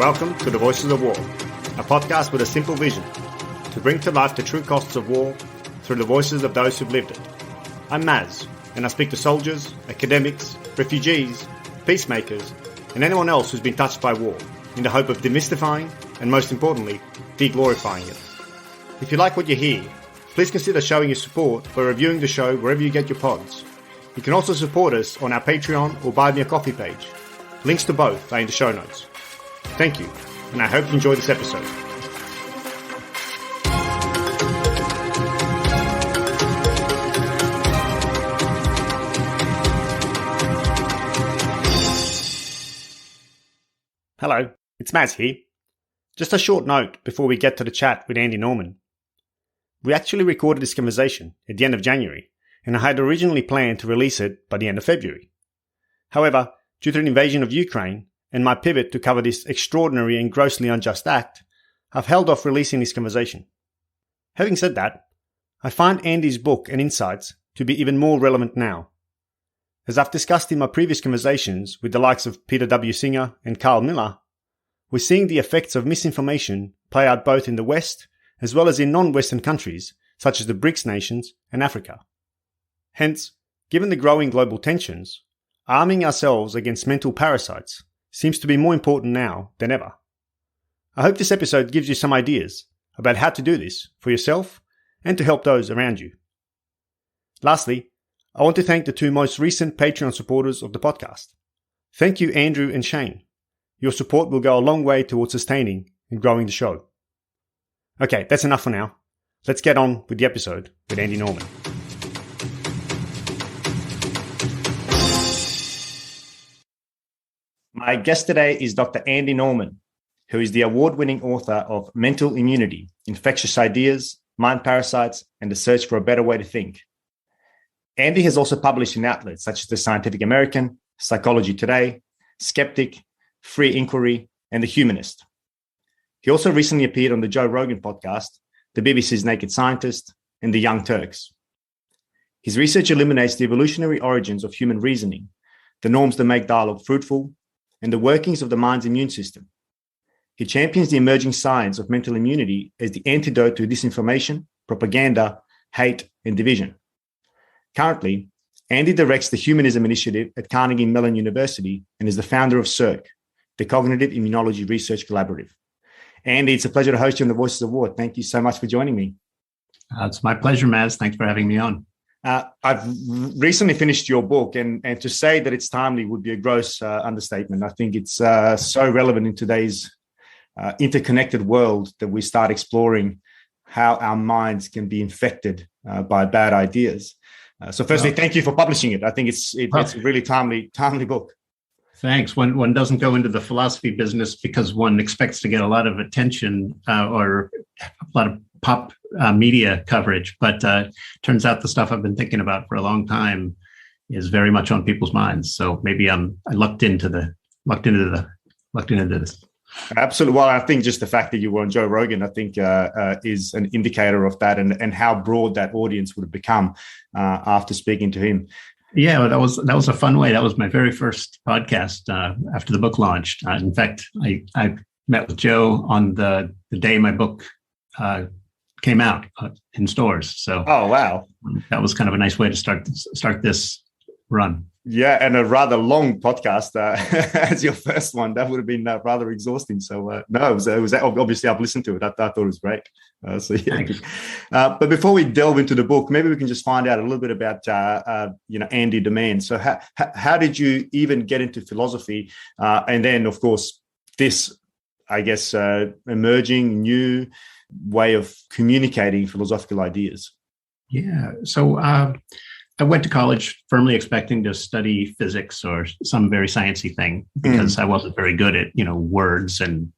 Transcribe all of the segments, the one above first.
Welcome to The Voices of War, a podcast with a simple vision to bring to life the true costs of war through the voices of those who've lived it. I'm Maz, and I speak to soldiers, academics, refugees, peacemakers, and anyone else who's been touched by war in the hope of demystifying and, most importantly, de-glorifying it. If you like what you hear, please consider showing your support by reviewing the show wherever you get your pods. You can also support us on our Patreon or Buy Me a Coffee page. Links to both are in the show notes. Thank you, and I hope you enjoy this episode. Hello, it's Maz here. Just a short note before we get to the chat with Andy Norman. We actually recorded this conversation at the end of January, and I had originally planned to release it by the end of February. However, due to the invasion of Ukraine and my pivot to cover this extraordinary and grossly unjust act, I've held off releasing this conversation. Having said that, I find Andy's book and insights to be even more relevant now. As I've discussed in my previous conversations with the likes of Peter W. Singer and Carl Miller, we're seeing the effects of misinformation play out both in the West as well as in non-Western countries such as the BRICS nations and Africa. Hence, given the growing global tensions, arming ourselves against mental parasites seems to be more important now than ever. I hope this episode gives you some ideas about how to do this for yourself and to help those around you. Lastly, I want to thank the two most recent Patreon supporters of the podcast. Thank you, Andrew and Shane. Your support will go a long way towards sustaining and growing the show. Okay, that's enough for now. Let's get on with the episode with Andy Norman. My guest today is Dr. Andy Norman, who is the award-winning author of Mental Immunity, Infectious Ideas, Mind-Parasites, and the Search for a Better Way to Think. Andy has also published in outlets such as The Scientific American, Psychology Today, Skeptic, Free Inquiry, and The Humanist. He also recently appeared on the Joe Rogan podcast, the BBC's Naked Scientist, and The Young Turks. His research illuminates the evolutionary origins of human reasoning, the norms that make dialogue fruitful, and the workings of the mind's immune system. He champions the emerging science of mental immunity as the antidote to disinformation, propaganda, hate, and division. Currently, Andy directs the Humanism initiative at Carnegie Mellon University and is the founder of CIRCE, the Cognitive Immunology Research Collaborative. Andy, it's a pleasure to host you on the Voices of War. Thank you so much for joining me. It's my pleasure, Maz. Thanks for having me on. I've recently finished your book, and to say that it's timely would be a gross understatement. I think it's so relevant in today's interconnected world that we start exploring how our minds can be infected by bad ideas. So firstly, thank you for publishing it. I think it's a really timely book. Thanks. One doesn't go into the philosophy business because one expects to get a lot of attention or a lot of pop media coverage, but turns out the stuff I've been thinking about for a long time is very much on people's minds. So maybe I lucked into this. Absolutely. Well, I think just the fact that you were on Joe Rogan, I think, is an indicator of that and how broad that audience would have become after speaking to him. Yeah, that was a fun way. That was my very first podcast after the book launched. In fact, I met with Joe on the day my book came out in stores. So, oh wow, that was kind of a nice way to start this run. Yeah, and a rather long podcast as your first one. That would have been rather exhausting. So no, it was obviously I've listened to it. I thought it was great. So yeah. But before we delve into the book, maybe we can just find out a little bit about Andy Norman. So how did you even get into philosophy? And then of course this, I guess, emerging new way of communicating philosophical ideas. Yeah. So I went to college firmly expecting to study physics or some very sciencey thing because I wasn't very good at, words and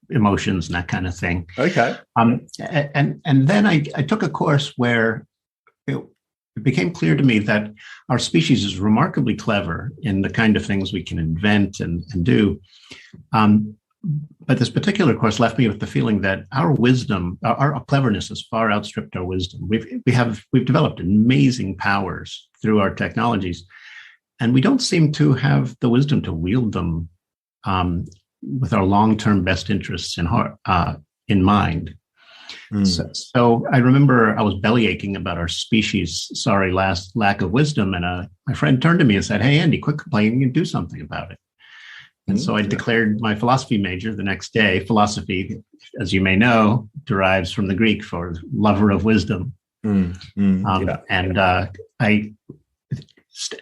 emotions and that kind of thing. Okay. And then I took a course where it became clear to me that our species is remarkably clever in the kind of things we can invent and do. But this particular course left me with the feeling that our wisdom, our cleverness has far outstripped our wisdom. We've developed amazing powers through our technologies, and we don't seem to have the wisdom to wield them with our long-term best interests in mind. So I remember I was belly aching about our species' lack of wisdom, and my friend turned to me and said, "Hey, Andy, quit complaining and do something about it." And so I declared my philosophy major the next day. Philosophy, as you may know, derives from the Greek for lover of wisdom.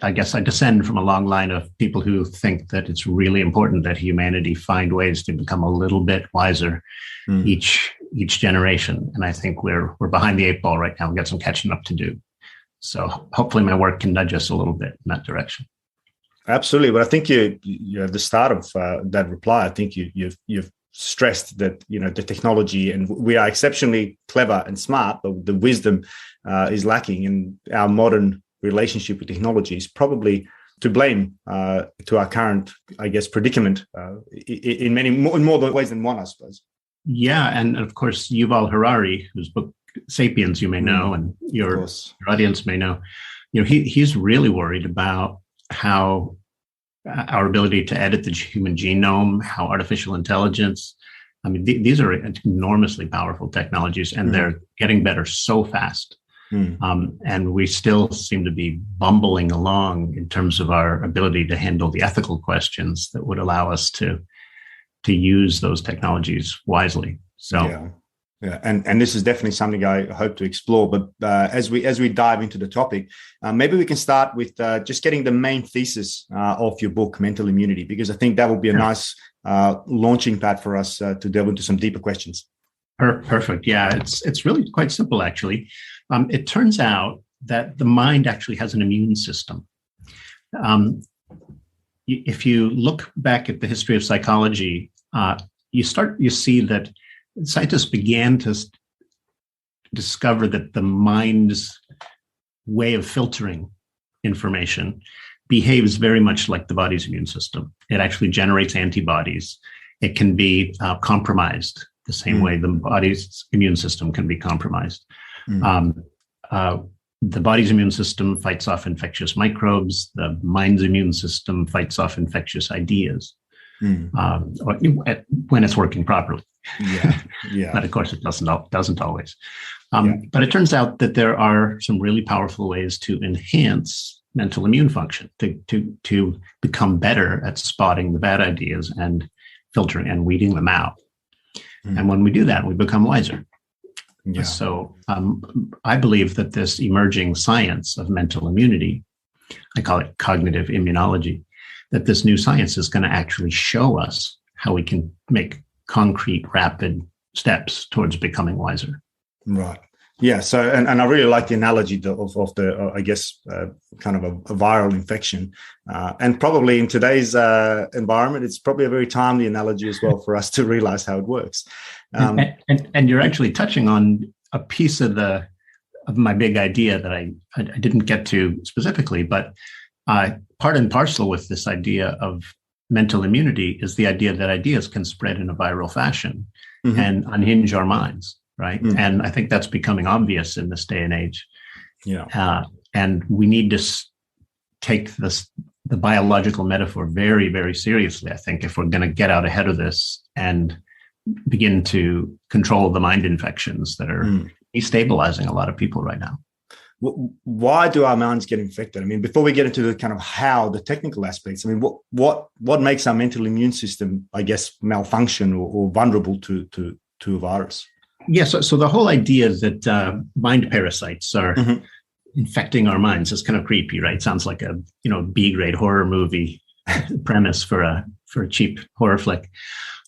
I guess I descend from a long line of people who think that it's really important that humanity find ways to become a little bit wiser each generation. And I think we're behind the eight ball right now. We've got some catching up to do. So hopefully my work can nudge us a little bit in that direction. Absolutely. But I think you at the start of that reply, I think you've stressed that, the technology, and we are exceptionally clever and smart, but the wisdom is lacking, and our modern relationship with technology is probably to blame to our current, I guess, predicament in more ways than one, I suppose. Yeah. And of course, Yuval Harari, whose book Sapiens you may know, and your audience may know, he's really worried about how our ability to edit the human genome, how artificial intelligence, these are enormously powerful technologies, and they're getting better so fast. And we still seem to be bumbling along in terms of our ability to handle the ethical questions that would allow us to use those technologies wisely. So, yeah, and this is definitely something I hope to explore. But as we dive into the topic, maybe we can start with just getting the main thesis of your book, Mental Immunity, because I think that will be a nice launching pad for us to delve into some deeper questions. Perfect. Yeah, it's really quite simple, actually. It turns out that the mind actually has an immune system. If you look back at the history of psychology, you see that scientists began to discover that the mind's way of filtering information behaves very much like the body's immune system. It actually generates antibodies. It can be compromised the same way the body's immune system can be compromised. The body's immune system fights off infectious microbes. The mind's immune system fights off infectious ideas when it's working properly. Yeah. But of course, it doesn't always. But it turns out that there are some really powerful ways to enhance mental immune function, to become better at spotting the bad ideas and filtering and weeding them out. And when we do that, we become wiser. Yeah. So I believe that this emerging science of mental immunity, I call it cognitive immunology, that this new science is going to actually show us how we can make concrete, rapid steps towards becoming wiser. Right. Yeah. So, and I really like the analogy of the, I guess, kind of a viral infection. And probably in today's environment, it's probably a very timely analogy as well for us to realize how it works. And you're actually touching on a piece of my big idea that I didn't get to specifically, but part and parcel with this idea of mental immunity is the idea that ideas can spread in a viral fashion and unhinge our minds. Right. And I think that's becoming obvious in this day and age. Yeah. And we need to take the biological metaphor very, very seriously, I think, if we're going to get out ahead of this and begin to control the mind infections that are destabilizing a lot of people right now. Why do our minds get infected? I mean, before we get into the kind of how, the technical aspects, I mean, what makes our mental immune system, I guess, malfunction or vulnerable to a virus? Yeah, so the whole idea that mind parasites are infecting our minds is kind of creepy, right? Sounds like a B-grade horror movie premise for a cheap horror flick,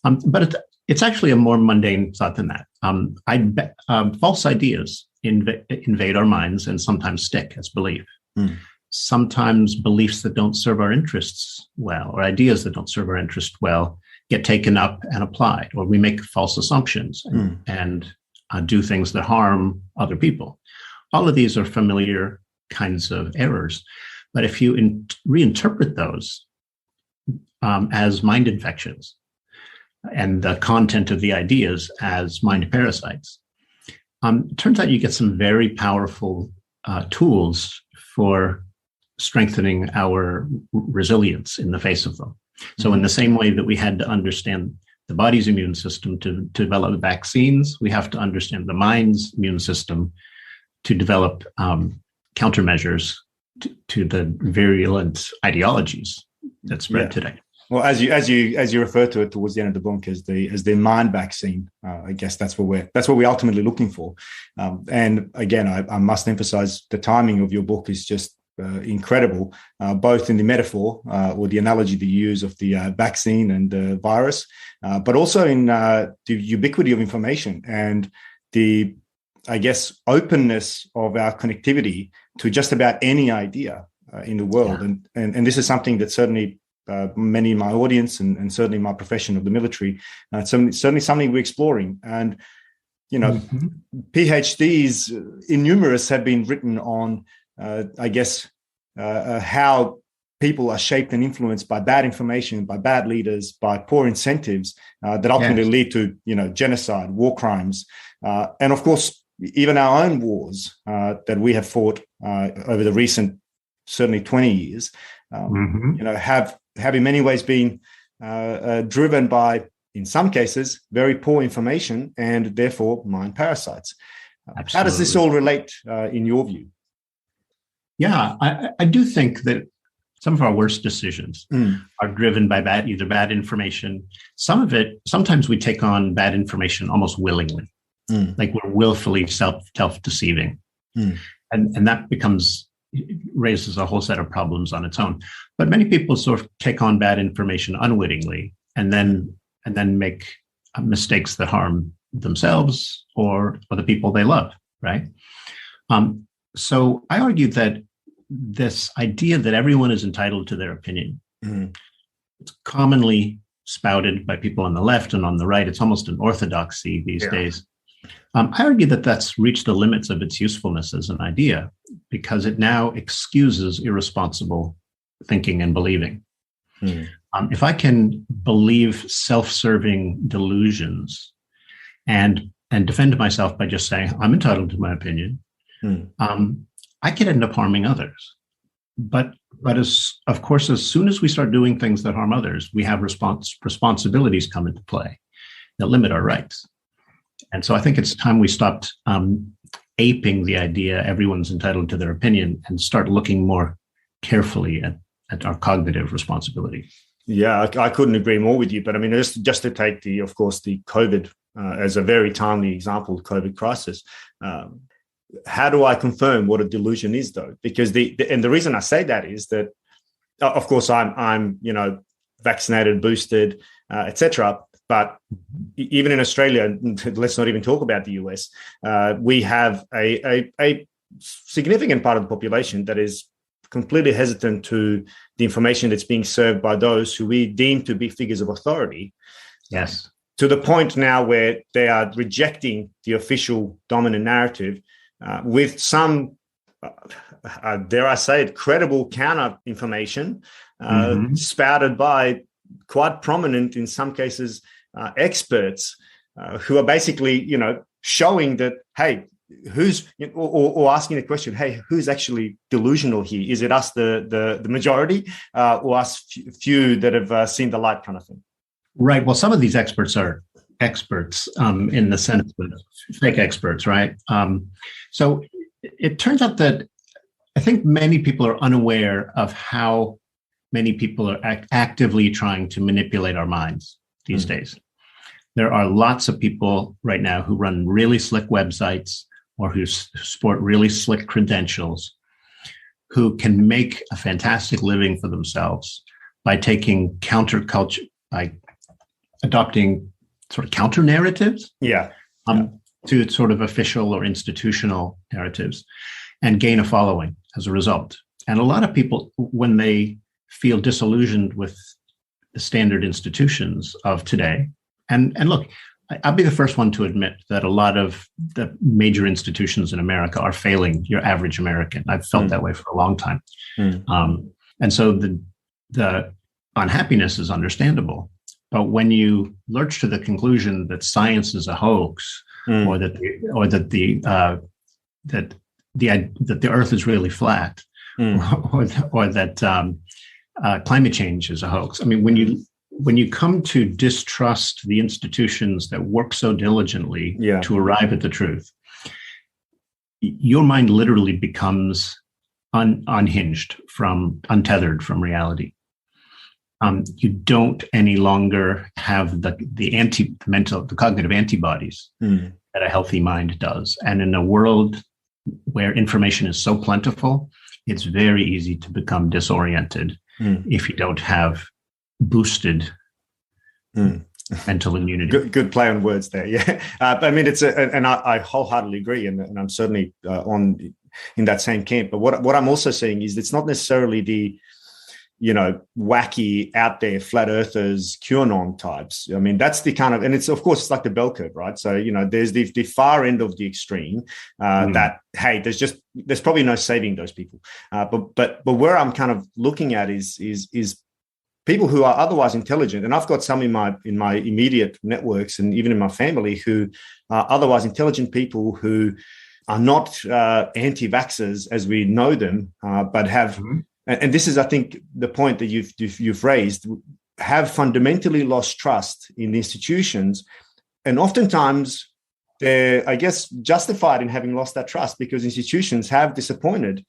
but it's actually a more mundane thought than that. False ideas invade our minds and sometimes stick as belief. Sometimes beliefs that don't serve our interests well, or ideas that don't serve our interest well, get taken up and applied, or we make false assumptions and do things that harm other people. All of these are familiar kinds of errors. But if you reinterpret those as mind infections and the content of the ideas as mind parasites, it turns out you get some very powerful tools for strengthening our resilience in the face of them. So in the same way that we had to understand the body's immune system to develop vaccines, we have to understand the mind's immune system to develop countermeasures to the virulent ideologies that spread today. Well, as you refer to it towards the end of the book as the mind vaccine, I guess that's what we're ultimately looking for. And again, I must emphasize the timing of your book is just incredible, both in the metaphor or the analogy that you use of the vaccine and the virus, but also in the ubiquity of information and the, I guess, openness of our connectivity to just about any idea in the world. Yeah. And this is something that certainly many in my audience and certainly my profession of the military, certainly something we're exploring. And, PhDs innumerous have been written on, I guess, how people are shaped and influenced by bad information, by bad leaders, by poor incentives that ultimately lead to, genocide, war crimes. And of course, even our own wars that we have fought over the recent, certainly 20 years, have in many ways been driven by, in some cases, very poor information and therefore mind parasites. How does this all relate in your view? Yeah, I do think that some of our worst decisions are driven by either bad information. Sometimes we take on bad information almost willingly, like we're willfully self-deceiving. And that raises a whole set of problems on its own. But many people sort of take on bad information unwittingly and then make mistakes that harm themselves or the people they love, right? So I argue that this idea that everyone is entitled to their opinion, it's commonly spouted by people on the left and on the right. It's almost an orthodoxy these days. I argue that that's reached the limits of its usefulness as an idea because it now excuses irresponsible thinking and believing. If I can believe self-serving delusions and defend myself by just saying, I'm entitled to my opinion, I could end up harming others. But as soon as we start doing things that harm others, we have responsibilities come into play that limit our rights. And so I think it's time we stopped aping the idea everyone's entitled to their opinion and start looking more carefully at our cognitive responsibility. Yeah, I couldn't agree more with you. But I mean, just to take the COVID as a very timely example, the COVID crisis. How do I confirm what a delusion is, though? Because the reason I say that is that, of course, I'm vaccinated, boosted, etc. But even in Australia, let's not even talk about the US. We have a significant part of the population that is completely hesitant to the information that's being served by those who we deem to be figures of authority. Yes. To the point now where they are rejecting the official dominant narrative with some, dare I say it, credible counter information spouted by quite prominent, in some cases, experts who are basically, showing that, hey, who's or asking the question, hey, who's actually delusional here? Is it us, the majority, or us few that have seen the light, kind of thing? Right. Well, some of these experts are experts in the sense of fake experts, right? So it turns out that I think many people are unaware of how many people are actively trying to manipulate our minds these days. There are lots of people right now who run really slick websites or who sport really slick credentials, who can make a fantastic living for themselves by taking counterculture, by adopting sort of counter narratives to sort of official or institutional narratives and gain a following as a result. And a lot of people, when they feel disillusioned with the standard institutions of today, and look, I'll be the first one to admit that a lot of the major institutions in America are failing your average American. I've felt that way for a long time. And so the unhappiness is understandable. But when you lurch to the conclusion that science is a hoax, or that the Earth is really flat, or that climate change is a hoax. I mean, when you come to distrust the institutions that work so diligently to arrive at the truth, your mind literally becomes unhinged, untethered from reality. You don't any longer have the cognitive antibodies that a healthy mind does. And in a world where information is so plentiful, it's very easy to become disoriented if you don't have boosted mental immunity. Good play on words there. Yeah. I mean, I wholeheartedly agree. And I'm certainly in that same camp. But what I'm also saying is it's not necessarily the, wacky out there flat earthers, QAnon types. I mean, that's the kind of, and it's, of course, it's like the bell curve, right? So, there's the far end of the extreme that, hey, there's probably no saving those people. But where I'm kind of looking at is people who are otherwise intelligent, and I've got some in my immediate networks and even in my family who are otherwise intelligent people who are not anti-vaxxers as we know them, but have, and this is, I think, the point that you've raised, have fundamentally lost trust in the institutions, and oftentimes they're, I guess, justified in having lost that trust because institutions have disappointed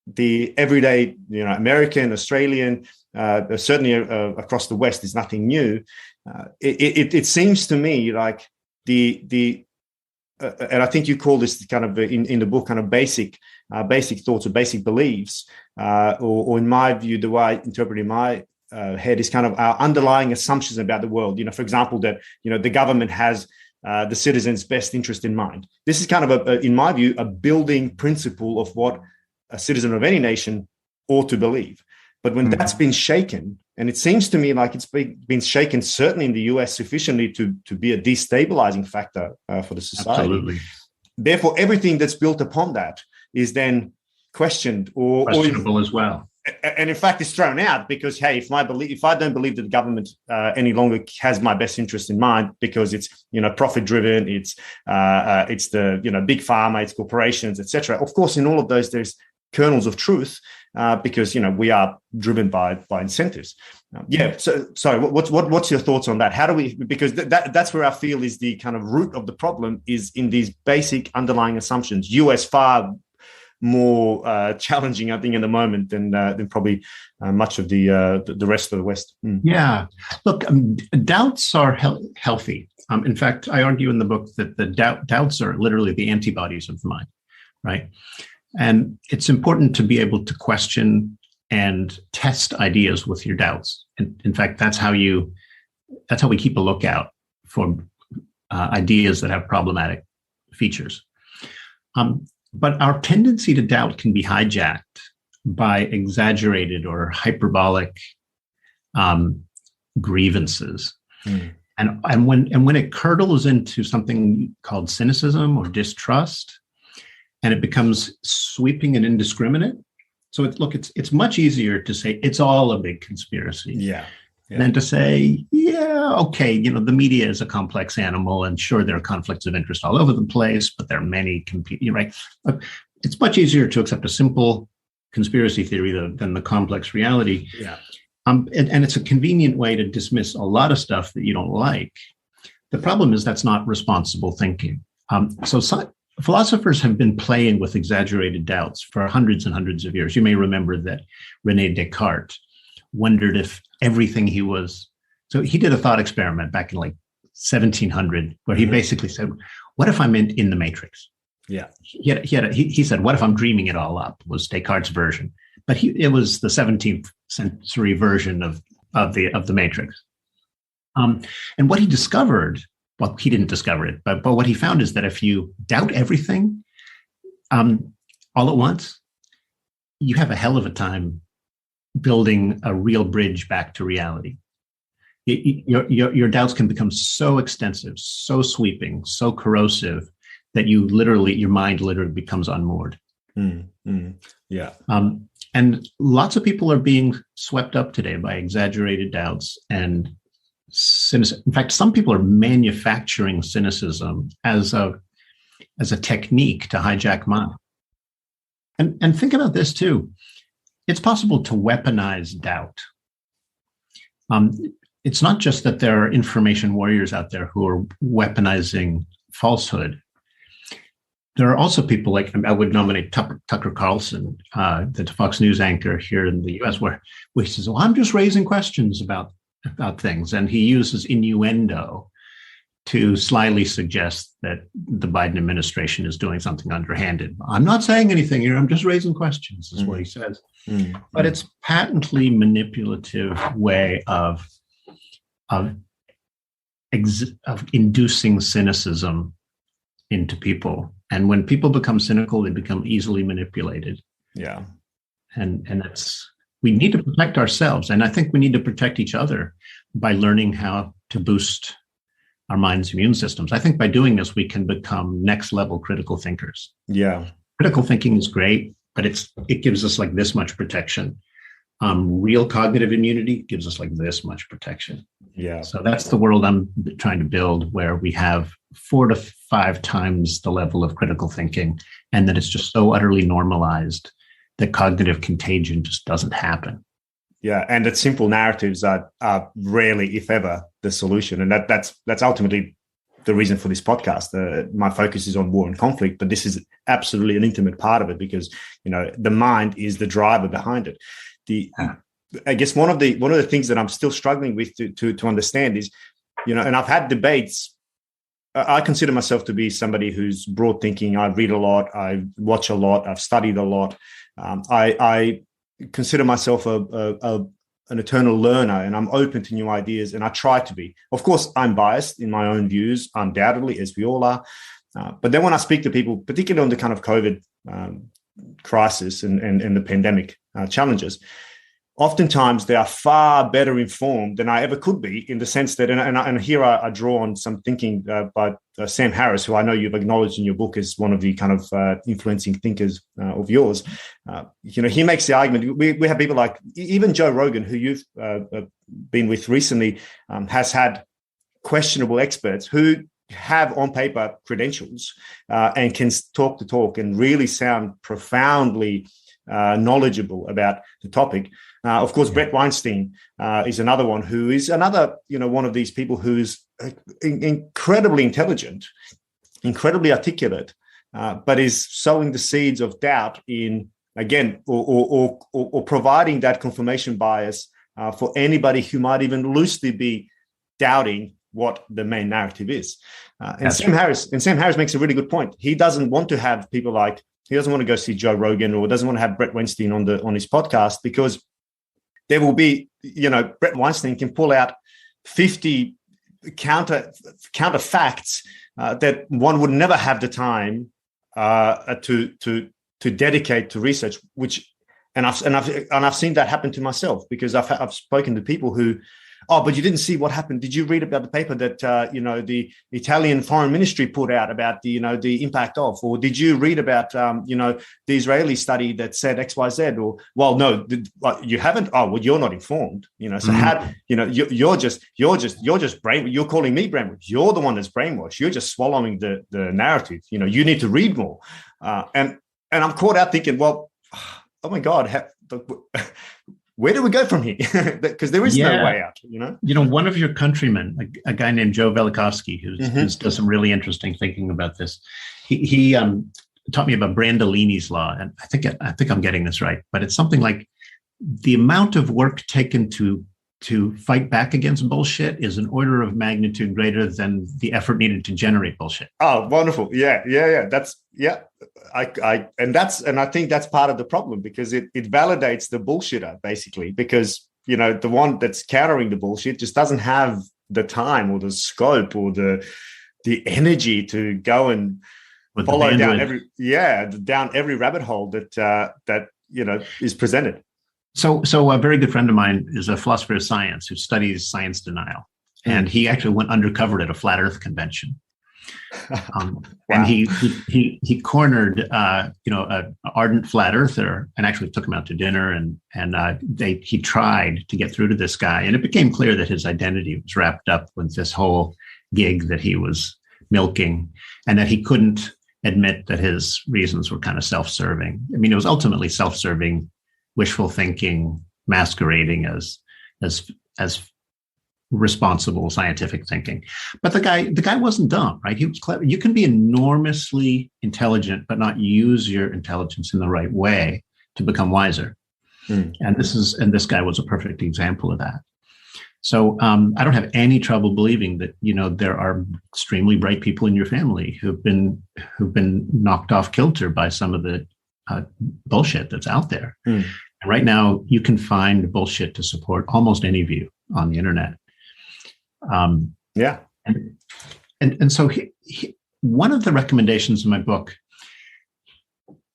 the everyday, American, Australian, certainly across the West is nothing new. It seems to me like and I think you call this kind of in the book kind of basic thoughts or basic beliefs, or in my view, the way I interpret in my head is kind of our underlying assumptions about the world. For example, that the government has the citizen's best interest in mind. This is kind of in my view, a building principle of what a citizen of any nation ought to believe. But when that's been shaken, and it seems to me like it's been shaken certainly in the US sufficiently to be a destabilizing factor for the society. Absolutely. Therefore, everything that's built upon that is then questioned or questionable as well. And in fact, it's thrown out because, hey, if I don't believe that the government any longer has my best interest in mind because it's profit driven, it's the big pharma, it's corporations, etc. Of course, in all of those, there's kernels of truth because we are driven by incentives. So sorry, what's your thoughts on that? How do we, because that's where I feel is the kind of root of the problem is in these basic underlying assumptions. US far more challenging, I think, in the moment than probably much of the rest of the West. Yeah, look, doubts are healthy. In fact, I argue in the book that the doubts are literally the antibodies of the mind, right? And it's important to be able to question and test ideas with your doubts. And in fact, that's how we keep a lookout for ideas that have problematic features. But our tendency to doubt can be hijacked by exaggerated or hyperbolic grievances. And when it curdles into something called cynicism or distrust, and it becomes sweeping and indiscriminate. So it's much easier to say it's all a big conspiracy. Than to say, okay, the media is a complex animal, and sure, there are conflicts of interest all over the place, but there are many competing, right? It's much easier to accept a simple conspiracy theory than the complex reality. And it's a convenient way to dismiss a lot of stuff that you don't like. The problem is that's not responsible thinking. So philosophers have been playing with exaggerated doubts for hundreds and hundreds of years. You may remember that René Descartes wondered if everything so he did a thought experiment back in 1700 where he basically said, what if I'm in the Matrix? He said, what if I'm dreaming it all up, was Descartes' version. But it was the 17th century version of the Matrix. And what he discovered, well, he didn't discover it, but what he found is that if you doubt everything all at once, you have a hell of a time building a real bridge back to reality. Your doubts can become so extensive, so sweeping, so corrosive that your mind literally becomes unmoored. And lots of people are being swept up today by exaggerated doubts and cynicism. In fact, some people are manufacturing cynicism as a technique to hijack mind. And think about this too. it's possible to weaponize doubt. It's not just that there are information warriors out there who are weaponizing falsehood. There are also people like, I would nominate Tucker Carlson, the Fox News anchor here in the US, where he says, well, I'm just raising questions about things. And he uses innuendo to slyly suggest that the Biden administration is doing something underhanded. I'm not saying anything here. I'm just raising questions, is what he says. But it's patently manipulative way of inducing cynicism into people. And when people become cynical, they become easily manipulated. Yeah. And that's, we need to protect ourselves. And I think we need to protect each other by learning how to boost our mind's immune systems. I think by doing this, we can become next level critical thinkers. Yeah. Critical thinking is great, but it gives us like this much protection. Real cognitive immunity gives us like this much protection. Yeah. So that's the world I'm trying to build, where we have 4 to 5 times the level of critical thinking, and that it's just so utterly normalized that cognitive contagion just doesn't happen. Yeah, and that simple narratives are rarely, if ever, the solution, and that's ultimately the reason for this podcast. My focus is on war and conflict, but this is absolutely an intimate part of it because the mind is the driver behind it. I guess one of the things that I'm still struggling with to understand is, and I've had debates. I consider myself to be somebody who's broad thinking. I read a lot. I watch a lot. I've studied a lot. I consider myself an eternal learner, and I'm open to new ideas, and I try to be. Of course, I'm biased in my own views, undoubtedly, as we all are. But then when I speak to people, particularly on the kind of COVID crisis and the pandemic challenges, oftentimes they are far better informed than I ever could be, in the sense that, and here I draw on some thinking by Sam Harris, who I know you've acknowledged in your book as one of the kind of influencing thinkers of yours. He makes the argument, we have people like even Joe Rogan, who you've been with recently, has had questionable experts who have on paper credentials and can talk the talk and really sound profoundly knowledgeable about the topic. Of course, Brett Weinstein is another one who is another, one of these people who's incredibly intelligent, incredibly articulate, but is sowing the seeds of doubt in, again, or providing that confirmation bias for anybody who might even loosely be doubting what the main narrative is. And Sam Harris makes a really good point. He doesn't want to have people like, he doesn't want to go see Joe Rogan or doesn't want to have Brett Weinstein on his podcast, because there will be, Brett Weinstein can pull out 50 counter facts that one would never have the time to dedicate to research. And I've seen that happen to myself, because I've spoken to people who, oh, but you didn't see what happened. Did you read about the paper that the Italian Foreign Ministry put out about the impact of, or did you read about the Israeli study that said X, Y, Z? Or, well, no, you haven't. Oh, well, you're not informed. So how you're just brainwashed. You're calling me brainwashed. You're the one that's brainwashed. You're just swallowing the narrative. You need to read more. And I'm caught out thinking, well, oh my God. Where do we go from here? Because there is no way out, One of your countrymen, a guy named Joe Velikovsky, who does some really interesting thinking about this. He taught me about Brandolini's law, and I think I'm getting this right, but it's something like the amount of work taken to fight back against bullshit is an order of magnitude greater than the effort needed to generate bullshit. Oh, wonderful! Yeah. I think that's part of the problem, because it validates the bullshitter, basically, because the one that's countering the bullshit just doesn't have the time or the scope or the energy to go and follow down every rabbit hole that is presented. So a very good friend of mine is a philosopher of science who studies science denial, and he actually went undercover at a flat Earth convention. Wow. And he cornered an ardent flat earther and actually took him out to dinner, and he tried to get through to this guy, and it became clear that his identity was wrapped up with this whole gig that he was milking, and that he couldn't admit that his reasons were kind of self-serving. I mean, it was ultimately self-serving wishful thinking masquerading as responsible scientific thinking. But the guy wasn't dumb, right? He was clever. You can be enormously intelligent, but not use your intelligence in the right way to become wiser. And this guy was a perfect example of that. So I don't have any trouble believing that, there are extremely bright people in your family who've been knocked off kilter by some of the bullshit that's out there. And right now, you can find bullshit to support almost any view on the internet. And so one of the recommendations in my book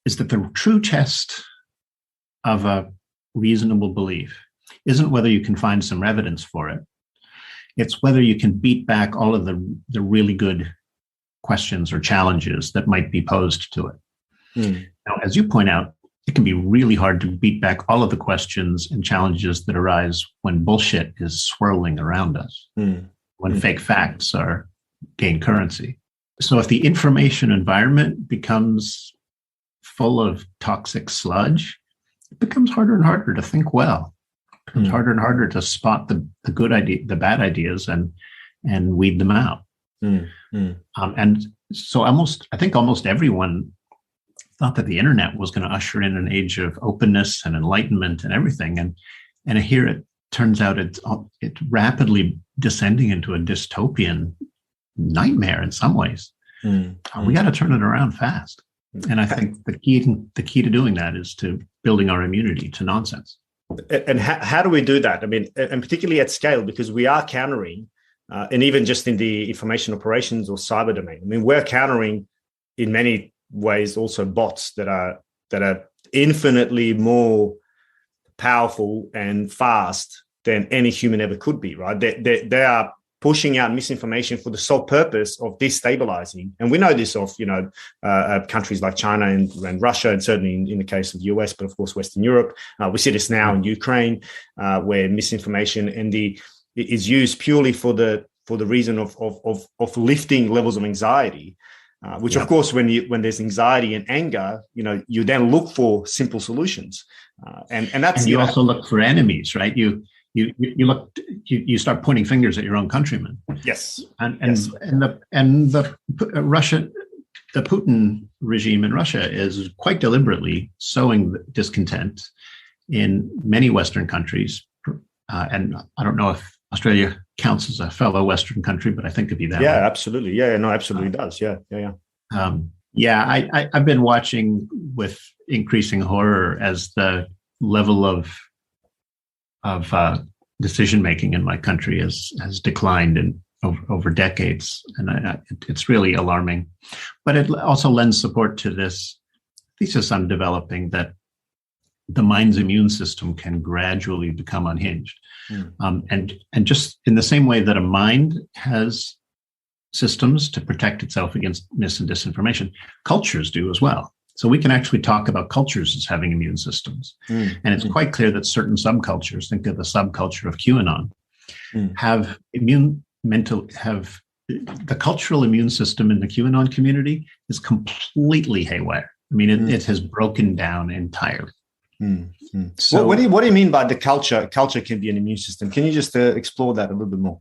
is that the true test of a reasonable belief isn't whether you can find some evidence for it. It's whether you can beat back all of the really good questions or challenges that might be posed to it. Now, as you point out, it can be really hard to beat back all of the questions and challenges that arise when bullshit is swirling around us, when fake facts gain currency. So if the information environment becomes full of toxic sludge, it becomes harder and harder to think well. It becomes harder and harder to spot the good idea, the bad ideas, and weed them out. And so I think almost everyone thought that the internet was going to usher in an age of openness and enlightenment and everything. And here it turns out it's rapidly descending into a dystopian nightmare in some ways. We got to turn it around fast. And I think the key to doing that is to building our immunity to nonsense. And how do we do that? I mean, and particularly at scale, because we are countering, and even just in the information operations or cyber domain. I mean, we're countering in many ways also bots that are infinitely more powerful and fast than any human ever could be, right? They are pushing out misinformation for the sole purpose of destabilizing. And we know this of, countries like China and Russia, and certainly in the case of the US, but of course, Western Europe. We see this now in Ukraine, where misinformation is used purely for the reason of lifting levels of anxiety. Which, of course, when there's anxiety and anger, you then look for simple solutions, and that's. And you also look for enemies, right? You start pointing fingers at your own countrymen. Yes, and the Putin regime in Russia is quite deliberately sowing discontent in many Western countries, and I don't know if Australia counts as a fellow Western country, but I think it'd be that. Yeah, way. Absolutely. Yeah, no, absolutely does. Yeah. I've been watching with increasing horror as the level of decision making in my country has declined over decades, and it's really alarming. But it also lends support to this thesis I'm developing that the mind's immune system can gradually become unhinged. And just in the same way that a mind has systems to protect itself against mis and disinformation, cultures do as well. So we can actually talk about cultures as having immune systems. And it's quite clear that certain subcultures, think of the subculture of QAnon, have the cultural immune system in the QAnon community is completely haywire. I mean, it has broken down entirely. So what do you mean by the culture? Culture can be an immune system. Can you just explore that a little bit more?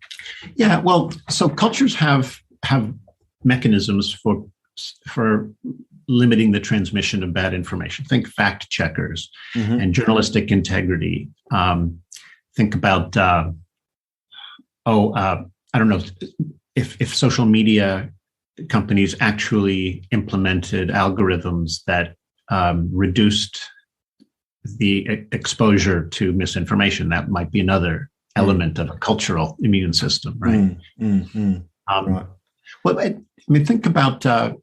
Yeah, well, so cultures have mechanisms for limiting the transmission of bad information. Think fact checkers and journalistic integrity. Think about I don't know if social media companies actually implemented algorithms that reduced the exposure to misinformation. That might be another element of a cultural immune system, right? Right. Well, I mean, think about a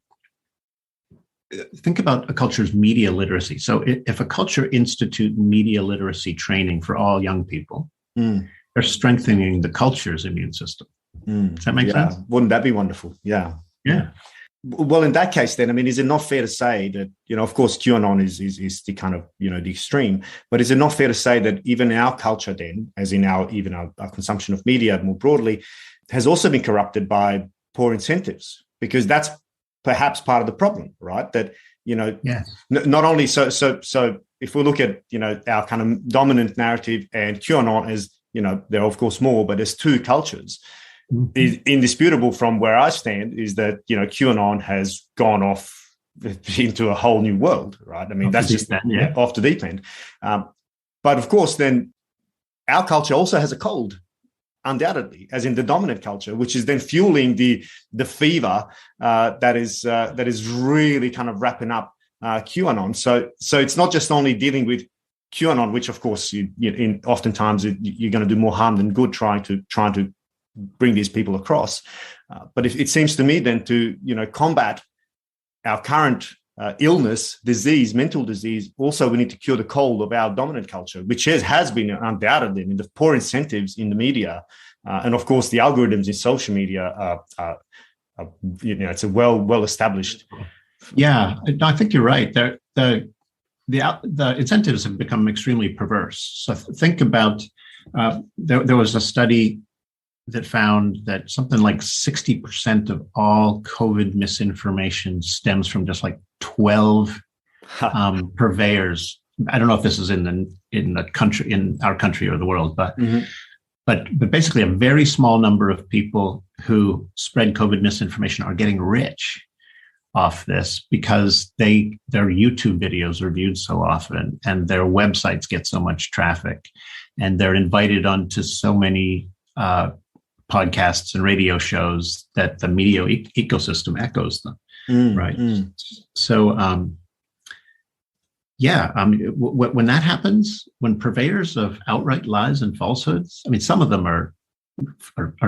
culture's media literacy. So if a culture institute media literacy training for all young people, they're strengthening the culture's immune system. Does that make sense? Wouldn't that be wonderful? Yeah. Well, in that case, then, I mean, is it not fair to say that, of course, QAnon is the kind of, the extreme, but is it not fair to say that even our culture then, as in our consumption of media more broadly, has also been corrupted by poor incentives? Because that's perhaps part of the problem, right? That, not only so if we look at, our kind of dominant narrative and QAnon as, there are of course more, but there's two cultures. Is indisputable from where I stand is that, QAnon has gone off into a whole new world, right? I mean, that's just off the deep end. But of course, then our culture also has a cold, undoubtedly, as in the dominant culture, which is then fueling the fever that is really kind of wrapping up QAnon. So it's not just only dealing with QAnon, which of course oftentimes you're going to do more harm than good trying to bring these people across. But if it seems to me then to combat our current illness, disease, mental disease, also we need to cure the cold of our dominant culture, which has been undoubtedly, the poor incentives in the media, and of course the algorithms in social media are it's a well established. Yeah, I think you're right. The incentives have become extremely perverse. So think about there was a study that found that something like 60% of all COVID misinformation stems from just like 12 purveyors. I don't know if this is in our country or the world, but but basically a very small number of people who spread COVID misinformation are getting rich off this because their YouTube videos are viewed so often and their websites get so much traffic and they're invited onto so many podcasts and radio shows that the media ecosystem echoes them, right? So, when that happens, when purveyors of outright lies and falsehoods, some of them are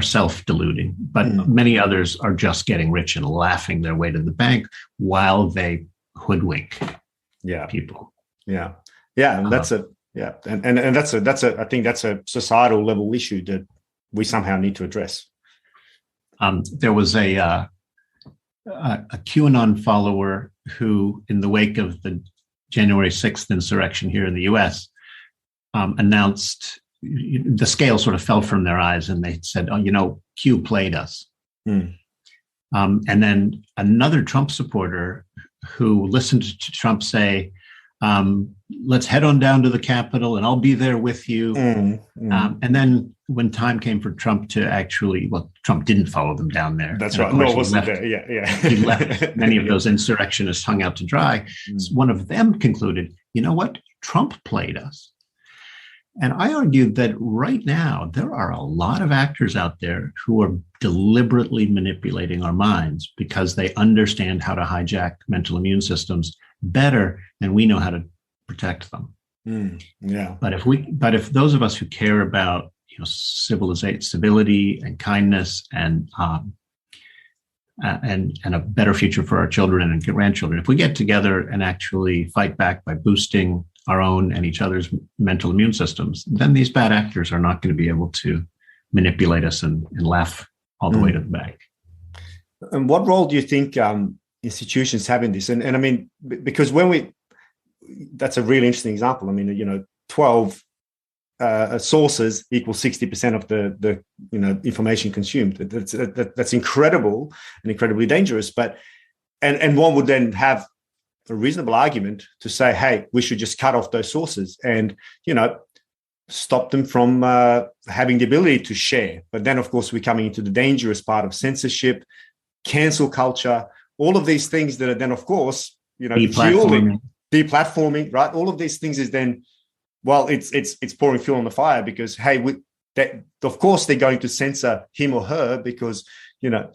self-deluding, but many others are just getting rich and laughing their way to the bank while they hoodwink people. And that's I think that's a societal level issue that we somehow need to address. There was a QAnon follower who, in the wake of the January 6th insurrection here in the US, announced the scale sort of fell from their eyes and they said, Q played us. And then another Trump supporter who listened to Trump say, let's head on down to the Capitol and I'll be there with you. And then when time came for Trump to Trump didn't follow them down there. That's right. No, wasn't there. Yeah. He left many of those insurrectionists hung out to dry. One of them concluded, you know what? Trump played us. And I argued that right now, there are a lot of actors out there who are deliberately manipulating our minds because they understand how to hijack mental immune systems better than we know how to protect them. But if those of us who care about civility and kindness and a better future for our children and grandchildren, if we get together and actually fight back by boosting our own and each other's mental immune systems, then these bad actors are not going to be able to manipulate us and laugh all the way to the bank. And what role do you think institutions have in this? And because that's a really interesting example. 12 sources equals 60% of the information consumed. That's incredible and incredibly dangerous. But and one would then have a reasonable argument to say, hey, we should just cut off those sources and stop them from having the ability to share. But then, of course, we're coming into the dangerous part of censorship, cancel culture, all of these things that are then, of course, deplatforming, right? All of these things is then, it's pouring fuel on the fire because, hey, of course they're going to censor him or her because they're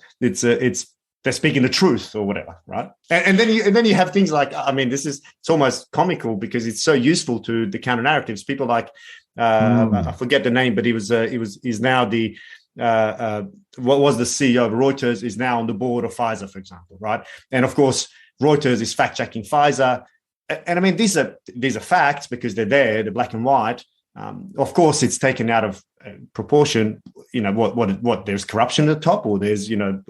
speaking the truth or whatever, right? And then you have things like, it's almost comical because it's so useful to the counter narratives. People like I forget the name, but he's now the what was the CEO of Reuters is now on the board of Pfizer, for example, right? And of course, Reuters is fact checking Pfizer. And these are facts because they're black and white. Of course, it's taken out of proportion. What there's corruption at the top, or there's you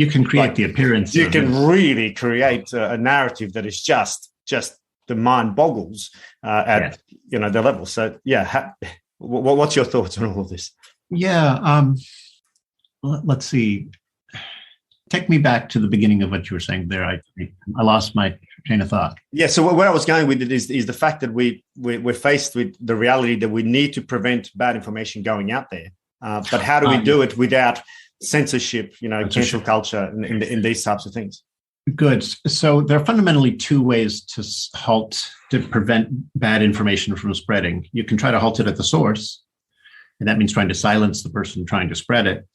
can create the appearance. You can really create a narrative that is just the mind boggles at the level. So what's your thoughts on all of this? Let's see. Take me back to the beginning of what you were saying there. I lost my train of thought. Yeah. So where I was going with it is the fact that we're faced with the reality that we need to prevent bad information going out there. But how do we do it without censorship, cancel culture, in these types of things? Good. So there are fundamentally two ways to prevent bad information from spreading. You can try to halt it at the source, and that means trying to silence the person trying to spread it,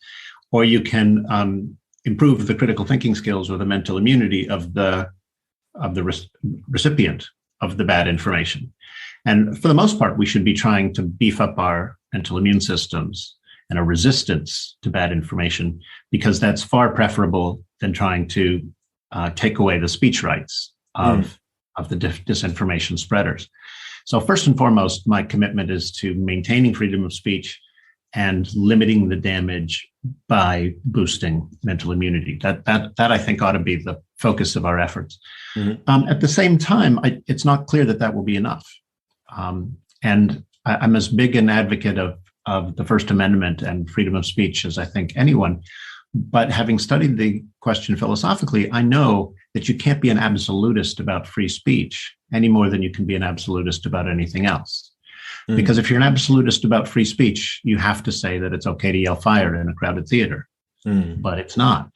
or you can improve the critical thinking skills or the mental immunity of the recipient of the bad information. And for the most part, we should be trying to beef up our mental immune systems and a resistance to bad information, because that's far preferable than trying to take away the speech rights of the disinformation spreaders. So first and foremost, my commitment is to maintaining freedom of speech and limiting the damage by boosting mental immunity. That I think ought to be the focus of our efforts. Mm-hmm. At the same time, it's not clear that will be enough. And I'm as big an advocate of the First Amendment and freedom of speech as I think anyone. But having studied the question philosophically, I know that you can't be an absolutist about free speech any more than you can be an absolutist about anything else. Mm. Because if you're an absolutist about free speech, you have to say that it's okay to yell fire in a crowded theater, but it's not.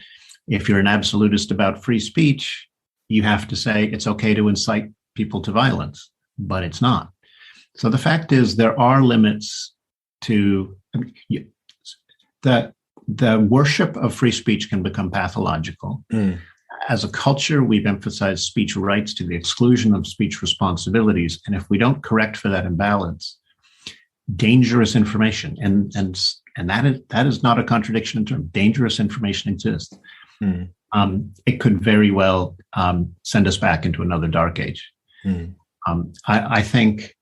If you're an absolutist about free speech, you have to say it's okay to incite people to violence, but it's not. So the fact is there are limits to the worship of free speech can become pathological. As a culture, we've emphasized speech rights to the exclusion of speech responsibilities. And if we don't correct for that imbalance, dangerous information, and that is not a contradiction in terms, dangerous information exists. It could very well send us back into another dark age. I think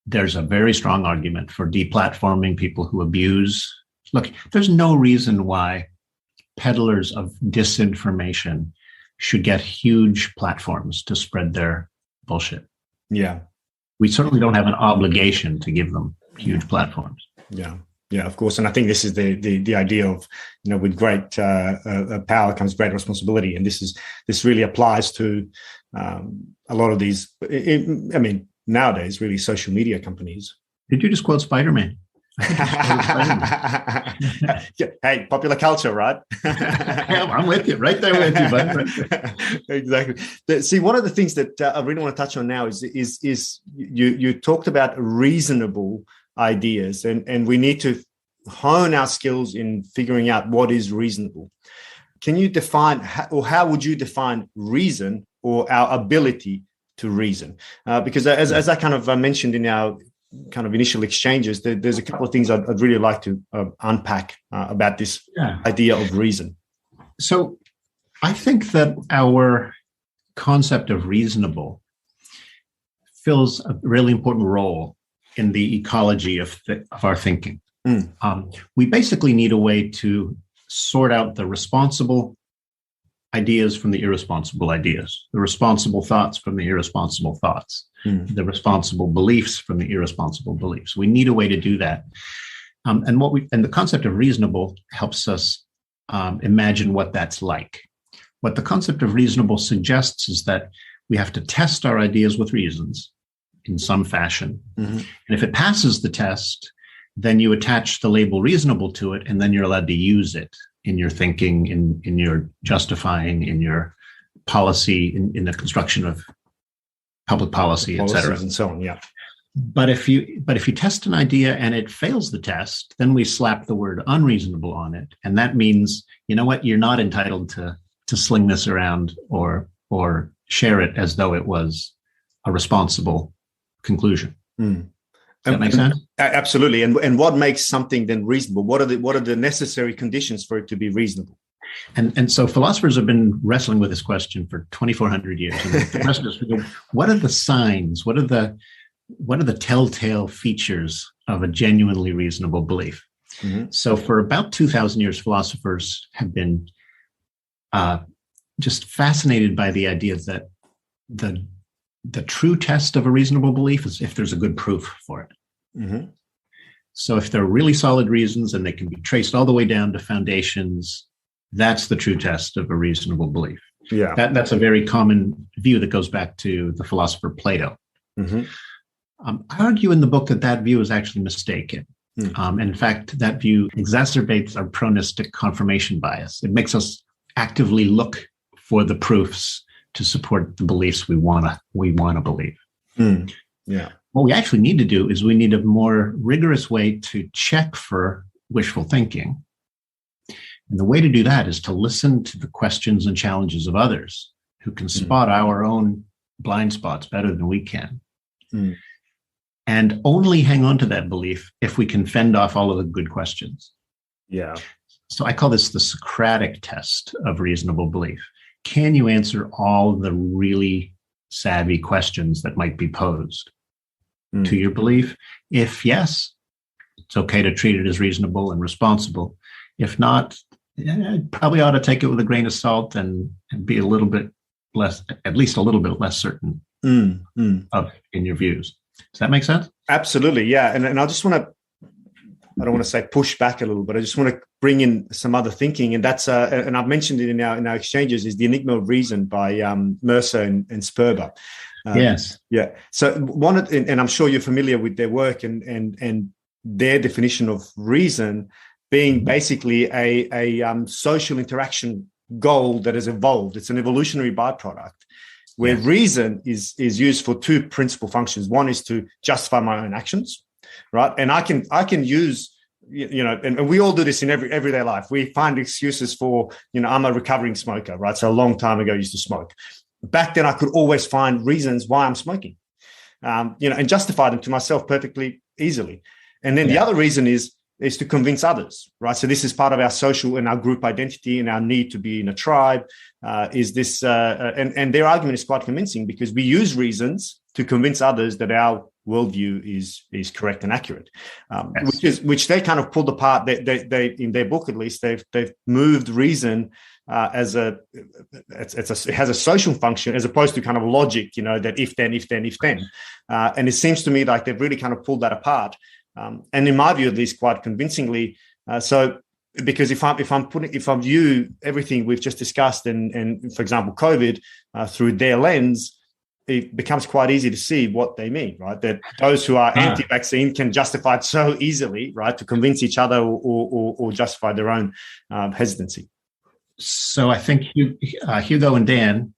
there's a very strong argument for deplatforming people who abuse. Look, there's no reason why peddlers of disinformation should get huge platforms to spread their bullshit. Yeah. We certainly don't have an obligation to give them huge platforms. Yeah. Yeah, of course. And I think this is the idea of, with great power comes great responsibility. And this really applies to a lot of these, nowadays, really social media companies. Did you just quote Spider-Man? Hey, popular culture, right? Yeah, I'm with you, right there with you, bud. Exactly. See, one of the things that I really want to touch on now is you talked about reasonable ideas, and we need to hone our skills in figuring out what is reasonable. Can you define, or how would you define reason, or our ability to reason? Because as I kind of mentioned in our kind of initial exchanges, there's a couple of things I'd really like to unpack about this idea of reason. So I think that our concept of reasonable fills a really important role in the ecology of our thinking. We basically need a way to sort out the responsible ideas from the irresponsible ideas, the responsible thoughts from the irresponsible thoughts, the responsible beliefs from the irresponsible beliefs. We need a way to do that. And the concept of reasonable helps us imagine what that's like. What the concept of reasonable suggests is that we have to test our ideas with reasons in some fashion. And if it passes the test, then you attach the label reasonable to it, and then you're allowed to use it in your thinking, in your justifying, in your policy, in the construction of public policy, et cetera. And so on, yeah. But if you test an idea and it fails the test, then we slap the word unreasonable on it. And that means, you know what, you're not entitled to sling this around or share it as though it was a responsible conclusion. Does that make sense? Absolutely. And what makes something then reasonable? What are the necessary conditions for it to be reasonable? And so philosophers have been wrestling with this question for 2,400 years. And the rest of us, what are the signs? What are the telltale features of a genuinely reasonable belief? So for about 2,000 years, philosophers have been just fascinated by the idea that the true test of a reasonable belief is if there's a good proof for it. So if there are really solid reasons and they can be traced all the way down to foundations, that's the true test of a reasonable belief. Yeah. That's a very common view that goes back to the philosopher Plato. Mm-hmm. I argue in the book that view is actually mistaken. Mm. In fact, that view exacerbates our proneness to confirmation bias. It makes us actively look for the proofs to support the beliefs we want to believe. Mm. Yeah. What we actually need to do is we need a more rigorous way to check for wishful thinking. And the way to do that is to listen to the questions and challenges of others who can spot our own blind spots better than we can. Mm. And only hang on to that belief if we can fend off all of the good questions. Yeah. So I call this the Socratic test of reasonable belief. Can you answer all the really savvy questions that might be posed to your belief? If yes, it's okay to treat it as reasonable and responsible. If not, probably ought to take it with a grain of salt and be a little bit less, at least a little bit less certain of in your views. Does that make sense? Absolutely, yeah. And I just want to, I don't want to say push back a little, but I just want to bring in some other thinking, and that's and I've mentioned it in our exchanges, is the Enigma of Reason by Mercer and Sperber. Yes. Yeah. So and I'm sure you're familiar with their work and their definition of reason being basically a social interaction goal that has evolved. It's an evolutionary byproduct where reason is used for two principal functions. One is to justify my own actions, right? And I can use, and we all do this in everyday life. We find excuses for, I'm a recovering smoker, right? So a long time ago, I used to smoke. Back then, I could always find reasons why I'm smoking, and justify them to myself perfectly easily. And then the other reason is to convince others, right? So this is part of our social and our group identity and our need to be in a tribe. And their argument is quite convincing because we use reasons to convince others that our worldview is correct and accurate, which they kind of pulled apart. They in their book, at least, they've moved reason it has a social function as opposed to kind of logic, that if then. And it seems to me like they've really kind of pulled that apart. And in my view, at least, quite convincingly. Because if I view everything we've just discussed and for example, COVID through their lens, it becomes quite easy to see what they mean, right? That those who are anti-vaccine can justify it so easily, right, to convince each other or justify their own hesitancy. So I think Hugo and Dan,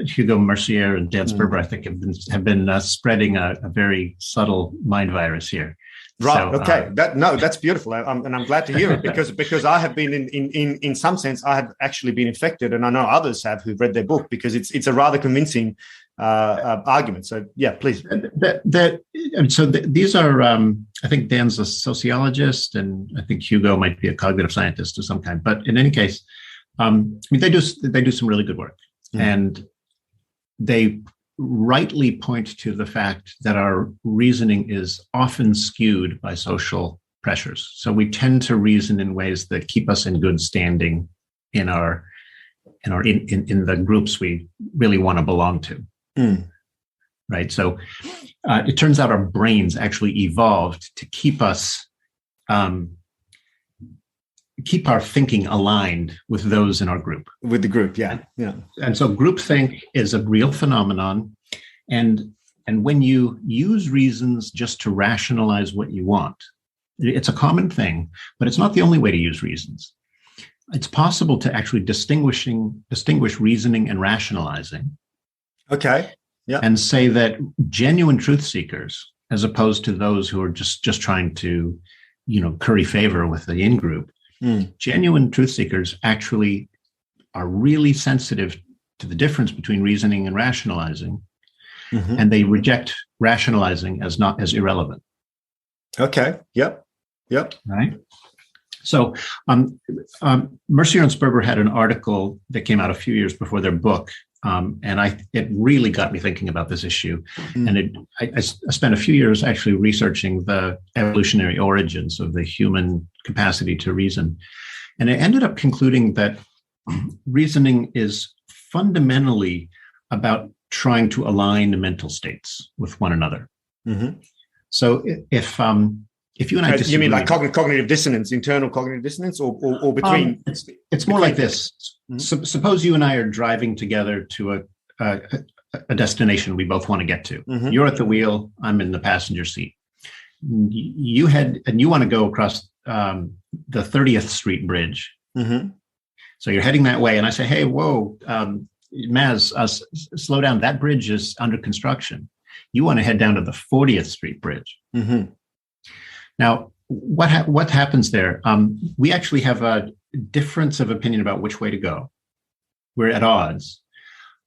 Hugo Mercier and Dan Sperber, I think have been spreading a very subtle mind virus here. Right. So, okay. That's beautiful, and I'm glad to hear it because I have been in some sense I have actually been infected, and I know others have who've read their book because it's a rather convincing argument. So yeah, please. These are I think Dan's a sociologist, and I think Hugo might be a cognitive scientist of some kind. But in any case, they do some really good work, and they rightly point to the fact that our reasoning is often skewed by social pressures. So we tend to reason in ways that keep us in good standing in the groups we really want to belong to. Right. So it turns out our brains actually evolved to keep us keep our thinking aligned with those in our group. With the group, yeah. And so groupthink is a real phenomenon. And when you use reasons just to rationalize what you want, it's a common thing, but it's not the only way to use reasons. It's possible to actually distinguish reasoning and rationalizing. Okay. Yeah. And say that genuine truth seekers, as opposed to those who are just trying to, curry favor with the in-group, genuine truth seekers actually are really sensitive to the difference between reasoning and rationalizing, and they reject rationalizing as irrelevant. Okay. Yep. Right. So Mercier and Sperber had an article that came out a few years before their book, and it really got me thinking about this issue. And I spent a few years actually researching the evolutionary origins of the human capacity to reason. And I ended up concluding that reasoning is fundamentally about trying to align mental states with one another. So if if you and I disagree, you mean like cognitive dissonance, internal cognitive dissonance, or between? It's more like this. Mm-hmm. Suppose you and I are driving together to a destination we both want to get to. Mm-hmm. You're at the wheel, I'm in the passenger seat. You want to go across the 30th Street Bridge. Mm-hmm. So you're heading that way, and I say, "Hey, whoa, Maz, slow down. That bridge is under construction. You want to head down to the 40th Street Bridge." Mm-hmm. Now, what happens there? We actually have a difference of opinion about which way to go. We're at odds.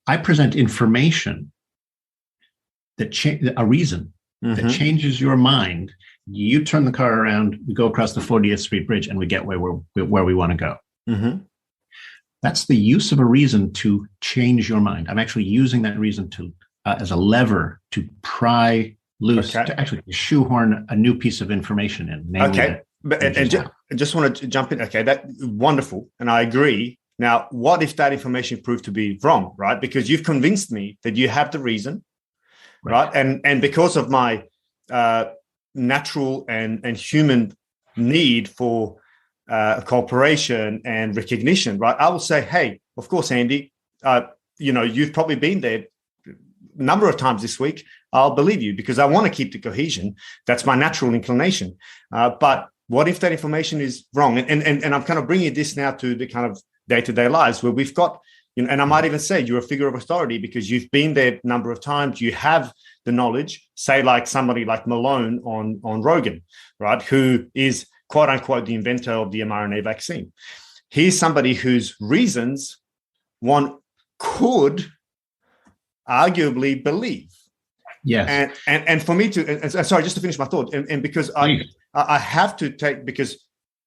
I present information a reason that changes your mind. You turn the car around, we go across the 40th Street Bridge, and we get where we want to go. Mm-hmm. That's the use of a reason to change your mind. I'm actually using that reason to as a lever to pry loose, to actually shoehorn a new piece of information in. Okay, I just want to jump in. Okay, that's wonderful, and I agree. Now, what if that information proved to be wrong, right? Because you've convinced me that you have the reason, right? And because of my natural and human need for cooperation and recognition, right? I will say, hey, of course, Andy, you've probably been there a number of times this week. I'll believe you because I want to keep the cohesion. That's my natural inclination. But what if that information is wrong? And I'm kind of bringing this now to the kind of day-to-day lives where we've got, and I might even say you're a figure of authority because you've been there a number of times. You have the knowledge, say like somebody like Mellon on Rogan, right? Who is quote unquote the inventor of the mRNA vaccine. He's somebody whose reasons one could arguably believe. Yes. And for me to, sorry, just to finish my thought, and because I have to take, because,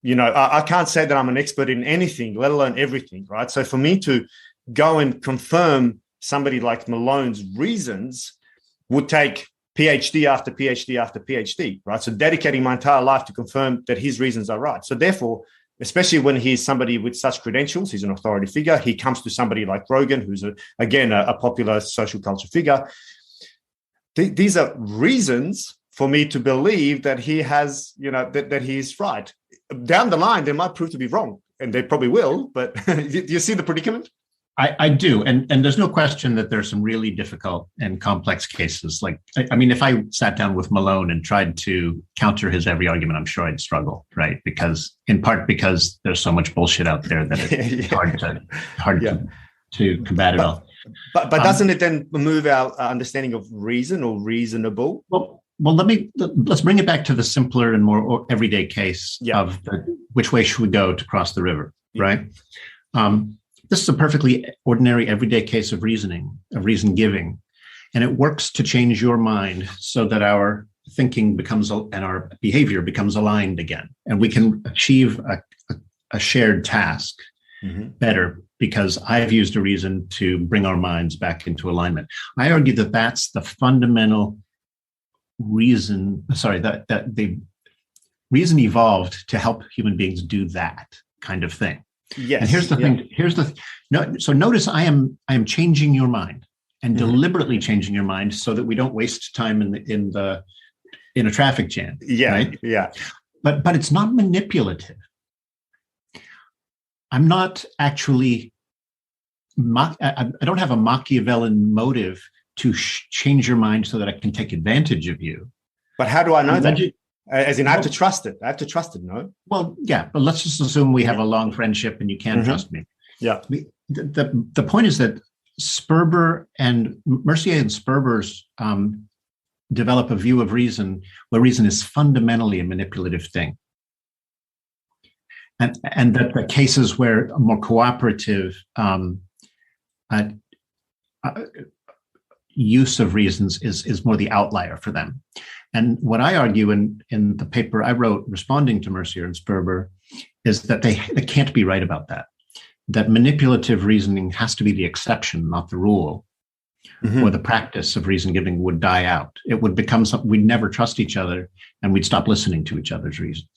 I can't say that I'm an expert in anything, let alone everything, right? So for me to go and confirm somebody like Malone's reasons would take PhD after PhD after PhD, right? So dedicating my entire life to confirm that his reasons are right. So therefore, especially when he's somebody with such credentials, he's an authority figure, he comes to somebody like Rogan, who's, again, a popular social culture figure. These are reasons for me to believe that he has, that he's right. Down the line, they might prove to be wrong, and they probably will, but do you see the predicament? I do. And there's no question that there's some really difficult and complex cases. Like, I mean, if I sat down with Mellon and tried to counter his every argument, I'm sure I'd struggle, right? In part because there's so much bullshit out there that it's hard to combat it all. But doesn't it then move our understanding of reason or reasonable? Well, let's bring it back to the simpler and more everyday case of which way should we go to cross the river, right? This is a perfectly ordinary, everyday case of reason giving, and it works to change your mind so that our thinking becomes and our behavior becomes aligned again, and we can achieve a shared task better because I've used a reason to bring our minds back into alignment. I argue that that's the fundamental reason. That the reason evolved to help human beings do that kind of thing. Yes. And here's the thing. So notice I am changing your mind and deliberately changing your mind so that we don't waste time in a traffic jam. Yeah. Right? Yeah. But it's not manipulative. I'm not actually I don't have a Machiavellian motive to change your mind so that I can take advantage of you. But how do I know that? As in, I have to trust it. No? Well, yeah, but let's just assume we have a long friendship and you can trust me. Yeah. The point is that Mercier and Sperber's develop a view of reason where reason is fundamentally a manipulative thing. And that the cases where a more cooperative use of reasons is more the outlier for them. And what I argue in the paper I wrote responding to Mercier and Sperber is that they can't be right about that. That manipulative reasoning has to be the exception, not the rule, or the practice of reason giving would die out. It would become something we'd never trust each other and we'd stop listening to each other's reasons.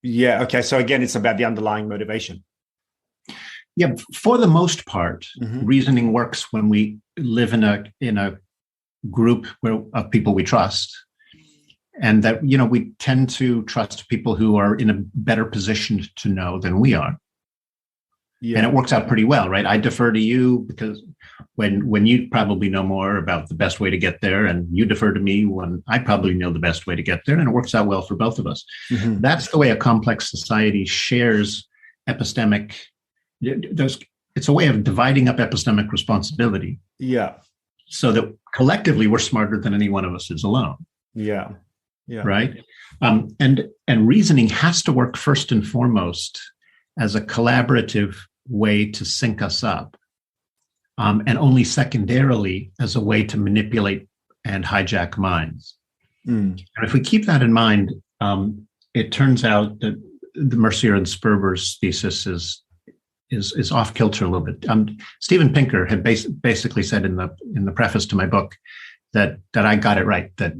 Yeah. Okay. So again, it's about the underlying motivation. Yeah. For the most part, reasoning works when we live in a group of people we trust. and that, we tend to trust people who are in a better position to know than we are. Yeah. And it works out pretty well, right? I defer to you because when you probably know more about the best way to get there, and you defer to me when I probably know the best way to get there, and it works out well for both of us. Mm-hmm. That's the way a complex society shares epistemic. It's a way of dividing up epistemic responsibility. Yeah. So that collectively we're smarter than any one of us is alone. Yeah. Yeah. Right. And reasoning has to work first and foremost as a collaborative way to sync us up, and only secondarily as a way to manipulate and hijack minds. And if we keep that in mind, it turns out that the Mercier and Sperber's thesis is off kilter a little bit. Steven Pinker had basically said in the preface to my book that I got it right, that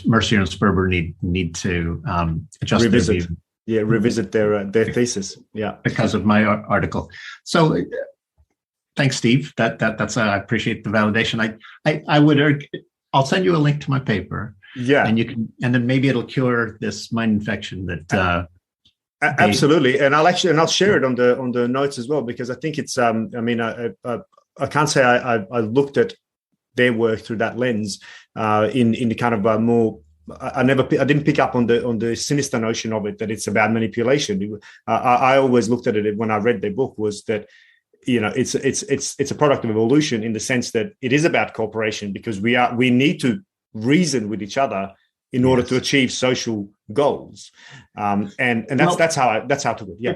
Mercier and Sperber need to adjust their view. Yeah, revisit their thesis. Yeah, because of my article. So, thanks, Steve. That's I appreciate the validation. I would urge. I'll send you a link to my paper. Yeah, and then maybe it'll cure this mind infection that. Absolutely, and I'll share it on the notes as well, because I think it's. I can't say I looked at their work through that lens in the kind of more. I didn't pick up on the sinister notion of it, that it's about manipulation. I always looked at it when I read their book, was that it's a product of evolution, in the sense that it is about cooperation, because we need to reason with each other in order to achieve social goals, and that's how to do it. Yeah.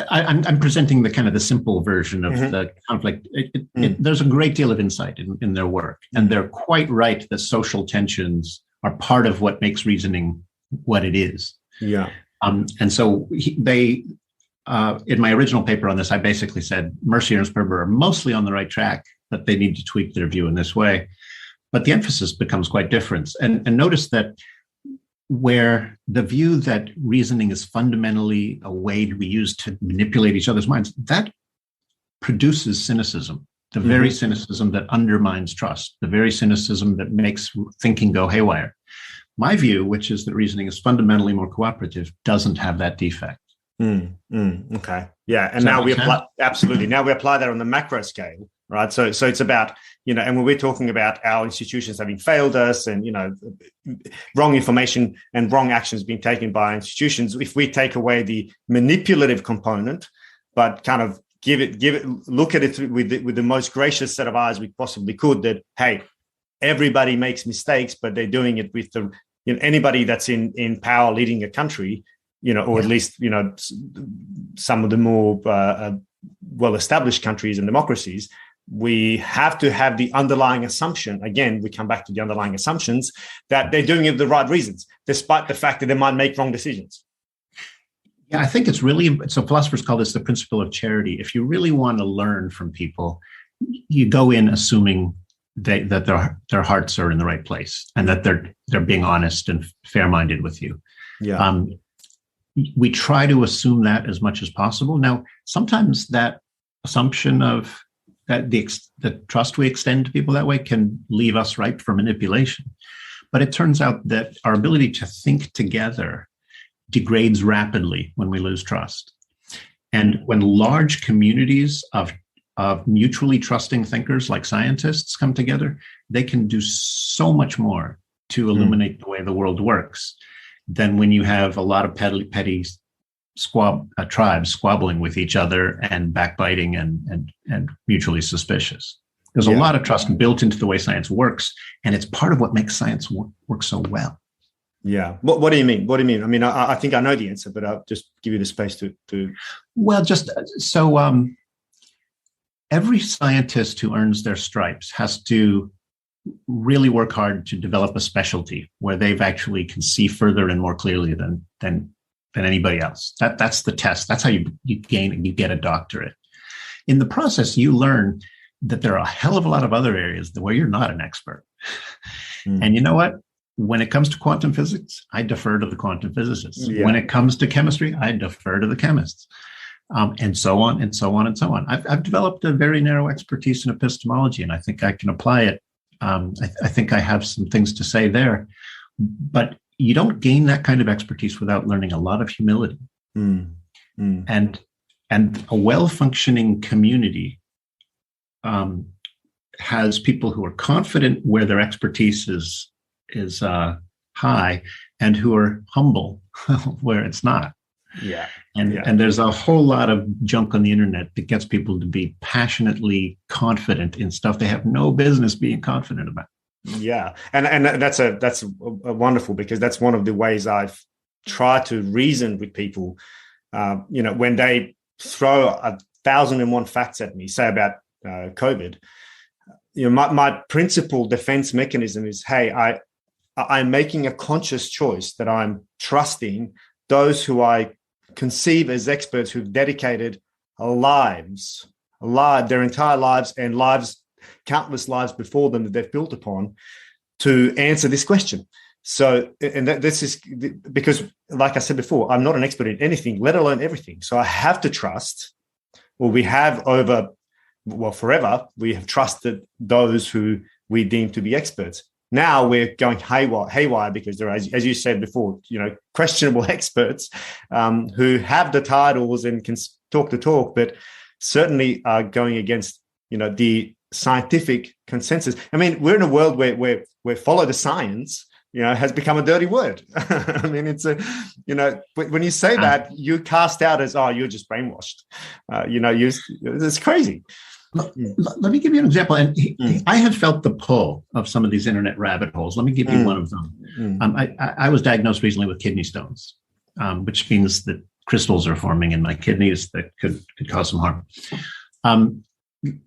I'm presenting the simple version of the conflict. There's a great deal of insight in their work, and they're quite right that social tensions are part of what makes reasoning what it is. Yeah. And so they, in my original paper on this, I basically said Mercier and Sperber are mostly on the right track, but they need to tweak their view in this way. But the emphasis becomes quite different. And notice that where the view that reasoning is fundamentally a way we use to manipulate each other's minds, that produces cynicism. The very cynicism that undermines trust, the very cynicism that makes thinking go haywire. My view, which is that reasoning is fundamentally more cooperative, doesn't have that defect. Okay. Yeah. And now we apply that on the macro scale, right? So it's about, and when we're talking about our institutions having failed us, and, wrong information and wrong actions being taken by institutions, if we take away the manipulative component, but kind of look at it with the most gracious set of eyes we possibly could, that, hey, everybody makes mistakes, but they're doing it with anybody that's in power leading a country, or at least, some of the more well-established countries and democracies. We have to have the underlying assumption, again, we come back to the underlying assumptions, that they're doing it for the right reasons, despite the fact that they might make wrong decisions. Yeah, I think it's really, so philosophers call this the principle of charity. If you really want to learn from people, you go in assuming that their hearts are in the right place, and that they're being honest and fair-minded with you. Yeah. We try to assume that as much as possible. Now, sometimes that assumption of that the trust we extend to people that way can leave us ripe for manipulation. But it turns out that our ability to think together degrades rapidly when we lose trust. And when large communities of mutually trusting thinkers like scientists come together, they can do so much more to illuminate the way the world works than when you have a lot of petty tribes squabbling with each other and backbiting and mutually suspicious. There's a lot of trust built into the way science works, and it's part of what makes science work so well. Yeah. What do you mean? What do you mean? I mean, I think I know the answer, but I'll just give you the space to. Well, just so every scientist who earns their stripes has to really work hard to develop a specialty where they've actually can see further and more clearly than anybody else. That's the test. That's how you get a doctorate. In the process, you learn that there are a hell of a lot of other areas where you're not an expert. And you know what? When it comes to quantum physics, I defer to the quantum physicists. Yeah. When it comes to chemistry, I defer to the chemists, and so on and so on and so on. I've developed a very narrow expertise in epistemology, and I think I can apply it. I think I have some things to say there. But you don't gain that kind of expertise without learning a lot of humility. And a well-functioning community has people who are confident where their expertise is high, and who are humble where it's not. And there's a whole lot of junk on the internet that gets people to be passionately confident in stuff they have no business being confident about. Yeah, and that's a wonderful, because that's one of the ways I've tried to reason with people. When they throw 1,001 facts at me, say about COVID, my principal defense mechanism is, hey, I'm making a conscious choice that I'm trusting those who I conceive as experts who've dedicated their entire lives and countless lives before them that they've built upon to answer this question. So, and this is because, like I said before, I'm not an expert in anything, let alone everything. So I have to trust, or we have forever, we have trusted those who we deem to be experts. Now we're going haywire because there are, as you said before, questionable experts who have the titles and can talk the talk, but certainly are going against, the scientific consensus. I mean, we're in a world where follow the science, has become a dirty word. I mean, it's when you say that, you cast out as, oh, you're just brainwashed. It's crazy. Let me give you an example. And I have felt the pull of some of these internet rabbit holes. Let me give you one of them. I was diagnosed recently with kidney stones, which means that crystals are forming in my kidneys that could cause some harm.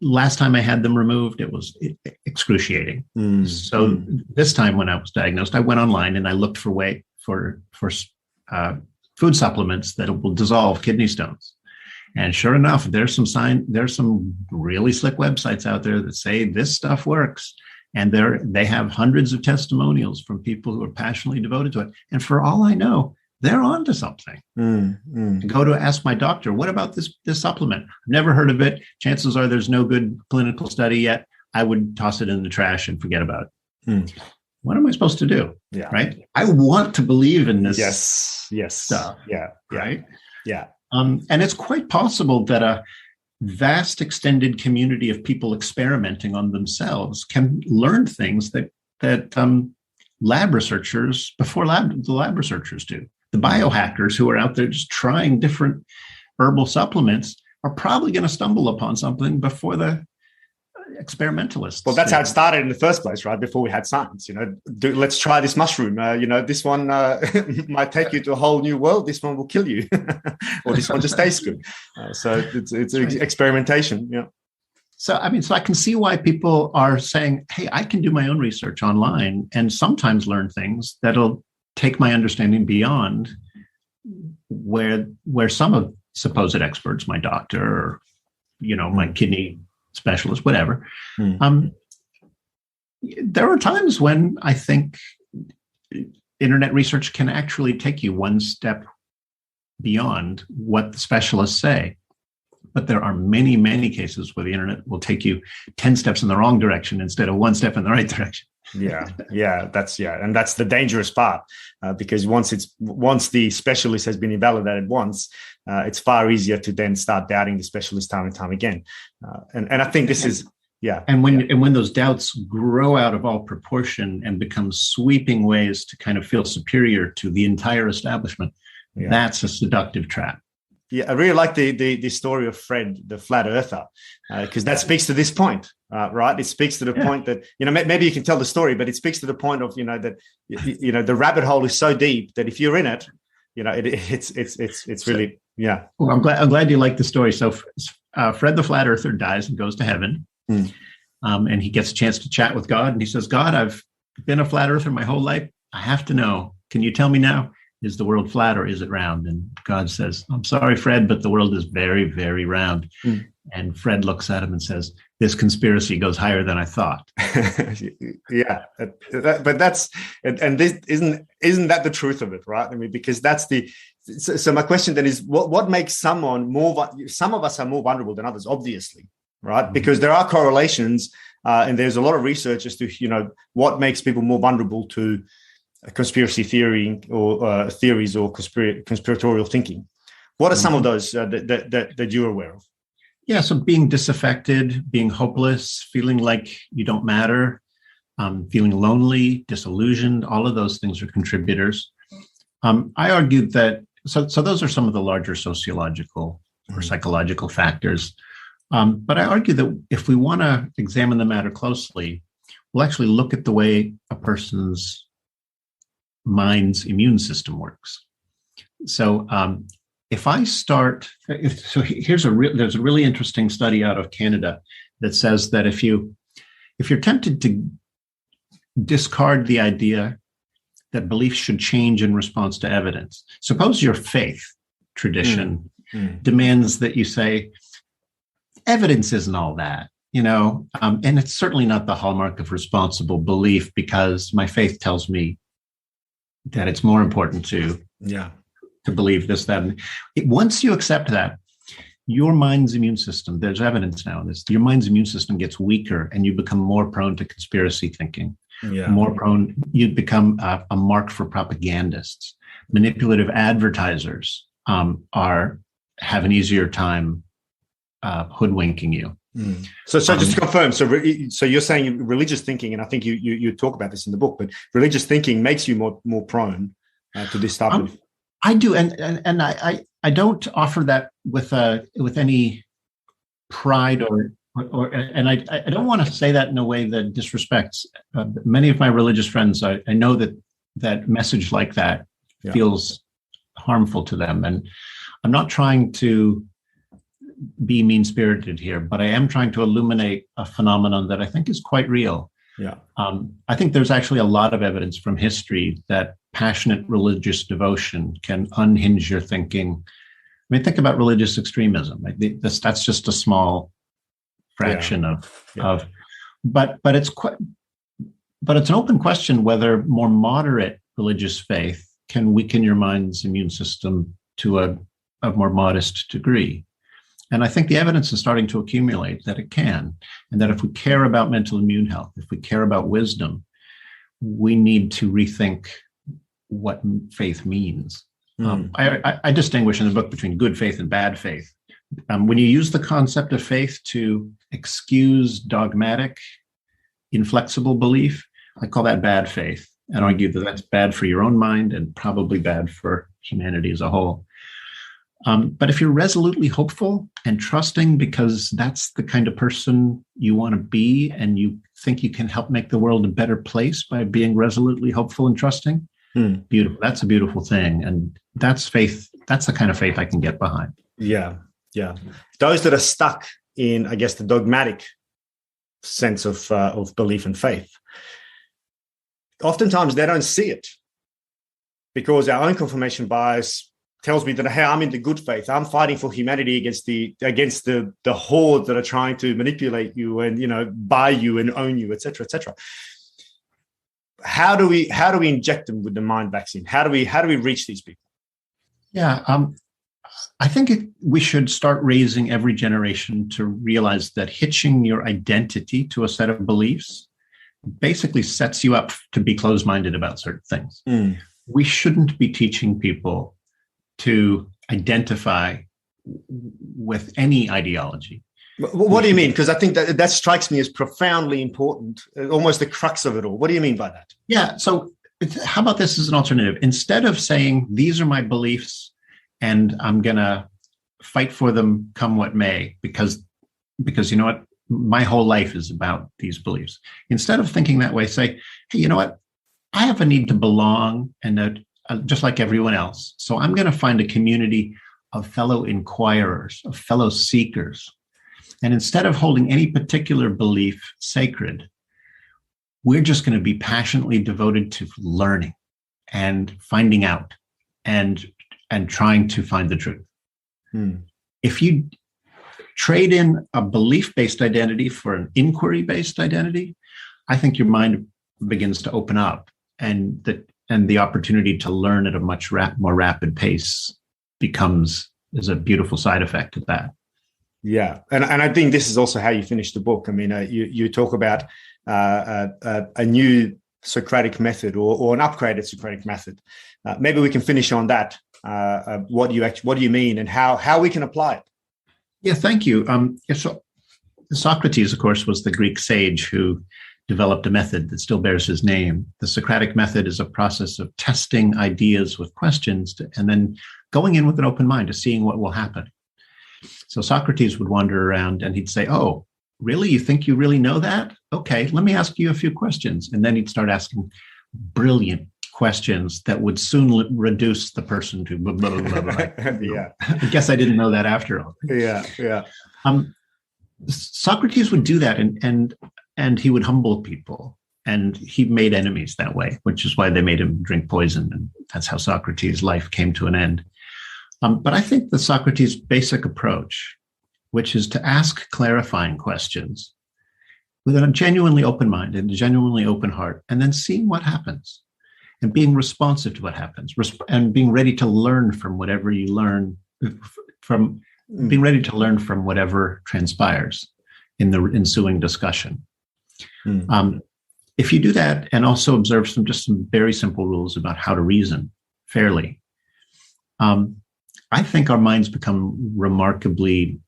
Last time I had them removed, it was excruciating. So this time when I was diagnosed, I went online and I looked for food supplements that will dissolve kidney stones. And sure enough, there's some really slick websites out there that say this stuff works. And they have hundreds of testimonials from people who are passionately devoted to it. And for all I know, they're onto something. Go to ask my doctor, what about this supplement? I've never heard of it. Chances are there's no good clinical study yet. I would toss it in the trash and forget about it. What am I supposed to do? Yeah. Right. I want to believe in this stuff. Right. Yeah. And it's quite possible that a vast extended community of people experimenting on themselves can learn things that lab researchers the lab researchers do. The biohackers who are out there just trying different herbal supplements are probably going to stumble upon something before the experimentalists. Well, that's how it started in the first place, right? Before we had science, let's try this mushroom. This one might take you to a whole new world. This one will kill you, or this one just tastes good. So it's experimentation. Yeah. So I can see why people are saying, "Hey, I can do my own research online and sometimes learn things that'll take my understanding beyond where some of supposed experts, my doctor, or my kidney specialist, whatever." There are times when I think internet research can actually take you one step beyond what the specialists say. But there are many, many cases where the internet will take you 10 steps in the wrong direction instead of one step in the right direction. And that's the dangerous part, because once the specialist has been invalidated once, it's far easier to then start doubting the specialist time and time again. And I think this is And when those doubts grow out of all proportion and become sweeping ways to kind of feel superior to the entire establishment, that's a seductive trap. Yeah, I really like the story of Fred, the flat earther, because that speaks to this point, right? It speaks to the point that, maybe you can tell the story, but it speaks to the point of, that, the rabbit hole is so deep that if you're in it, it's really, yeah. Well, I'm glad you like the story. So Fred the flat earther dies and goes to heaven, and he gets a chance to chat with God. And he says, God, I've been a flat earther my whole life. I have to know. Can you tell me now? Is the world flat or is it round? And God says, I'm sorry, Fred, but the world is very, very round. And Fred looks at him and says, this conspiracy goes higher than I thought. But that's, and this isn't that the truth of it, right? I mean, because that's so my question then is, what makes some of us are more vulnerable than others, obviously, right? Because there are correlations, and there's a lot of research as to, what makes people more vulnerable to conspiracy theory or theories or conspiratorial thinking. What are some of those that you're aware of? Yeah, so being disaffected, being hopeless, feeling like you don't matter, feeling lonely, disillusioned, all of those things are contributors. I argued that, so those are some of the larger sociological or psychological factors. But I argue that if we want to examine the matter closely, we'll actually look at the way a person's mind's immune system works. So if I start, there's a really interesting study out of Canada that says that if you're tempted to discard the idea that beliefs should change in response to evidence, suppose your faith tradition demands that you say, evidence isn't all that, and it's certainly not the hallmark of responsible belief because my faith tells me that it's more important to believe this, that. And once you accept that, your mind's immune system, there's evidence now, your mind's immune system gets weaker and you become more prone to conspiracy thinking, you become a mark for propagandists. Manipulative advertisers have an easier time hoodwinking you. So just to confirm, so you're saying religious thinking, and I think you talk about this in the book, but religious thinking makes you more prone to this type of. I do, and I don't offer that with any pride and I don't want to say that in a way that disrespects many of my religious friends. I know that message like that feels harmful to them, and I'm not trying to be mean-spirited here, but I am trying to illuminate a phenomenon that I think is quite real. Yeah. I think there's actually a lot of evidence from history that passionate religious devotion can unhinge your thinking. I mean, think about religious extremism. That's just a small fraction but it's an open question whether more moderate religious faith can weaken your mind's immune system to a more modest degree. And I think the evidence is starting to accumulate that it can, and that if we care about mental immune health, if we care about wisdom, we need to rethink what faith means. I distinguish in the book between good faith and bad faith. When you use the concept of faith to excuse dogmatic, inflexible belief, I call that bad faith, and argue that that's bad for your own mind and probably bad for humanity as a whole. But if you're resolutely hopeful and trusting because that's the kind of person you want to be and you think you can help make the world a better place by being resolutely hopeful and trusting, beautiful. That's a beautiful thing. And that's faith. That's the kind of faith I can get behind. Yeah. Those that are stuck in, I guess, the dogmatic sense of belief and faith, oftentimes they don't see it because our own confirmation bias tells me that, hey, I'm in the good faith. I'm fighting for humanity against the horde that are trying to manipulate you and buy you and own you, etc., etc. How do we inject them with the mind vaccine? How do we reach these people? Yeah, I think we should start raising every generation to realize that hitching your identity to a set of beliefs basically sets you up to be closed-minded about certain things. We shouldn't be teaching people to identify with any ideology. What do you mean? Because I think that strikes me as profoundly important, almost the crux of it all. What do you mean by that? Yeah. So how about this as an alternative? Instead of saying, these are my beliefs and I'm going to fight for them come what may, because you know what? My whole life is about these beliefs. Instead of thinking that way, say, hey, you know what? I have a need to belong and just like everyone else. So I'm going to find a community of fellow inquirers, of fellow seekers. And instead of holding any particular belief sacred, we're just going to be passionately devoted to learning and finding out and trying to find the truth. If you trade in a belief-based identity for an inquiry-based identity, I think your mind begins to open up and the opportunity to learn at a much more rapid pace is a beautiful side effect of that. Yeah. And I think this is also how you finish the book. I mean, you talk about a new Socratic method, or an upgraded Socratic method. Maybe we can finish on that. What do you mean, and how we can apply it? Yeah, thank you. So Socrates, of course, was the Greek sage who developed a method that still bears his name. The Socratic method is a process of testing ideas with questions and then going in with an open mind to seeing what will happen. So Socrates would wander around and he'd say, "Oh, really? You think you really know that? Okay, let me ask you a few questions." And then he'd start asking brilliant questions that would soon reduce the person to blah, blah, blah, blah. Yeah. I guess I didn't know that after all. Yeah. Socrates would do that, and he would humble people, and he made enemies that way, which is why they made him drink poison, and that's how Socrates' life came to an end. But I think the Socrates' basic approach, which is to ask clarifying questions with a genuinely open mind and a genuinely open heart, and then seeing what happens, and being responsive to what happens, and being ready to learn from whatever you learn, being ready to learn from whatever transpires in the ensuing discussion. If you do that and also observe some very simple rules about how to reason fairly, I think our minds become remarkably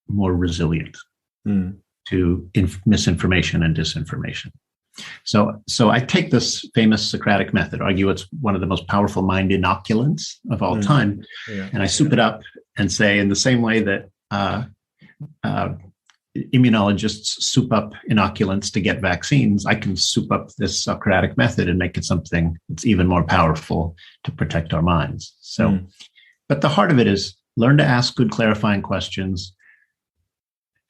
more resilient to misinformation and disinformation. So I take this famous Socratic method, argue it's one of the most powerful mind inoculants of all time, and I soup it up and say, in the same way that immunologists soup up inoculants to get vaccines, I can soup up this Socratic method and make it something that's even more powerful to protect our minds. So, but the heart of it is learn to ask good clarifying questions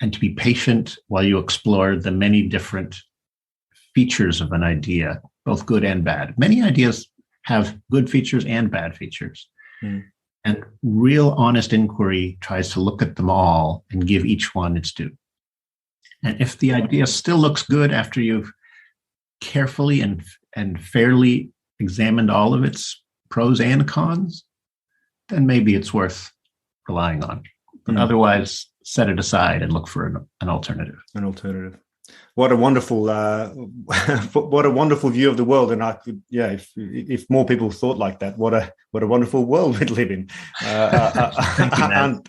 and to be patient while you explore the many different features of an idea, both good and bad. Many ideas have good features and bad features. And real honest inquiry tries to look at them all and give each one its due. And if the idea still looks good after you've carefully and fairly examined all of its pros and cons, then maybe it's worth relying on. But otherwise, set it aside and look for an alternative. What a wonderful, view of the world. And I could, if more people thought like that, what a wonderful world we'd live in.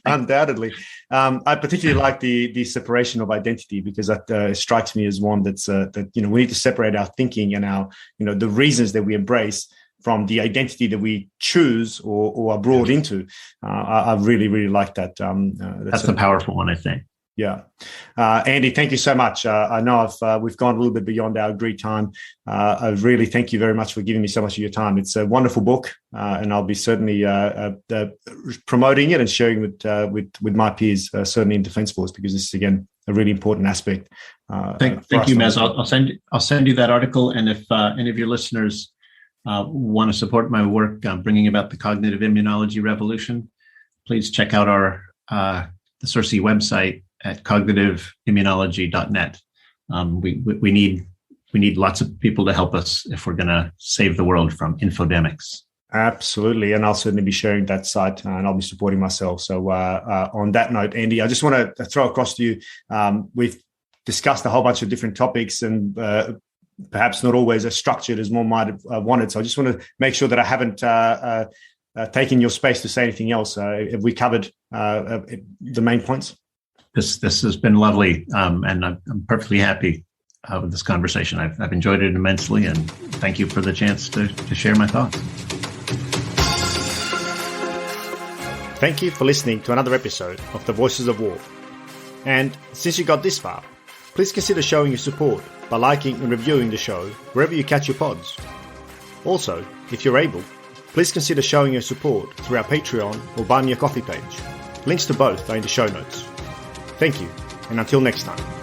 Undoubtedly, I particularly like the separation of identity, because that strikes me as one that we need to separate our thinking and our the reasons that we embrace from the identity that we choose or are brought into. I really, really like that. That's the powerful one, I think. Yeah. Andy, thank you so much. I know we've gone a little bit beyond our agreed time. I really thank you very much for giving me so much of your time. It's a wonderful book, and I'll be certainly promoting it and sharing it with my peers, certainly in Defence Force, because this is, again, a really important aspect. Thank you, Maz. I'll send you that article, and if any of your listeners want to support my work bringing about the cognitive immunology revolution, please check out the CIRCE website at cognitivimmunology.net. We need lots of people to help us if we're going to save the world from infodemics. Absolutely, and I'll certainly be sharing that site, and I'll be supporting myself. So on that note, Andy, I just want to throw across to you, we've discussed a whole bunch of different topics, and perhaps not always as structured as one might have wanted. So I just want to make sure that I haven't taken your space to say anything else. Have we covered the main points? This has been lovely, and I'm perfectly happy with this conversation. I've enjoyed it immensely, and thank you for the chance to share my thoughts. Thank you for listening to another episode of The Voices of War. And since you got this far, please consider showing your support by liking and reviewing the show wherever you catch your pods. Also, if you're able, please consider showing your support through our Patreon or Buy Me a Coffee page. Links to both are in the show notes. Thank you, and until next time.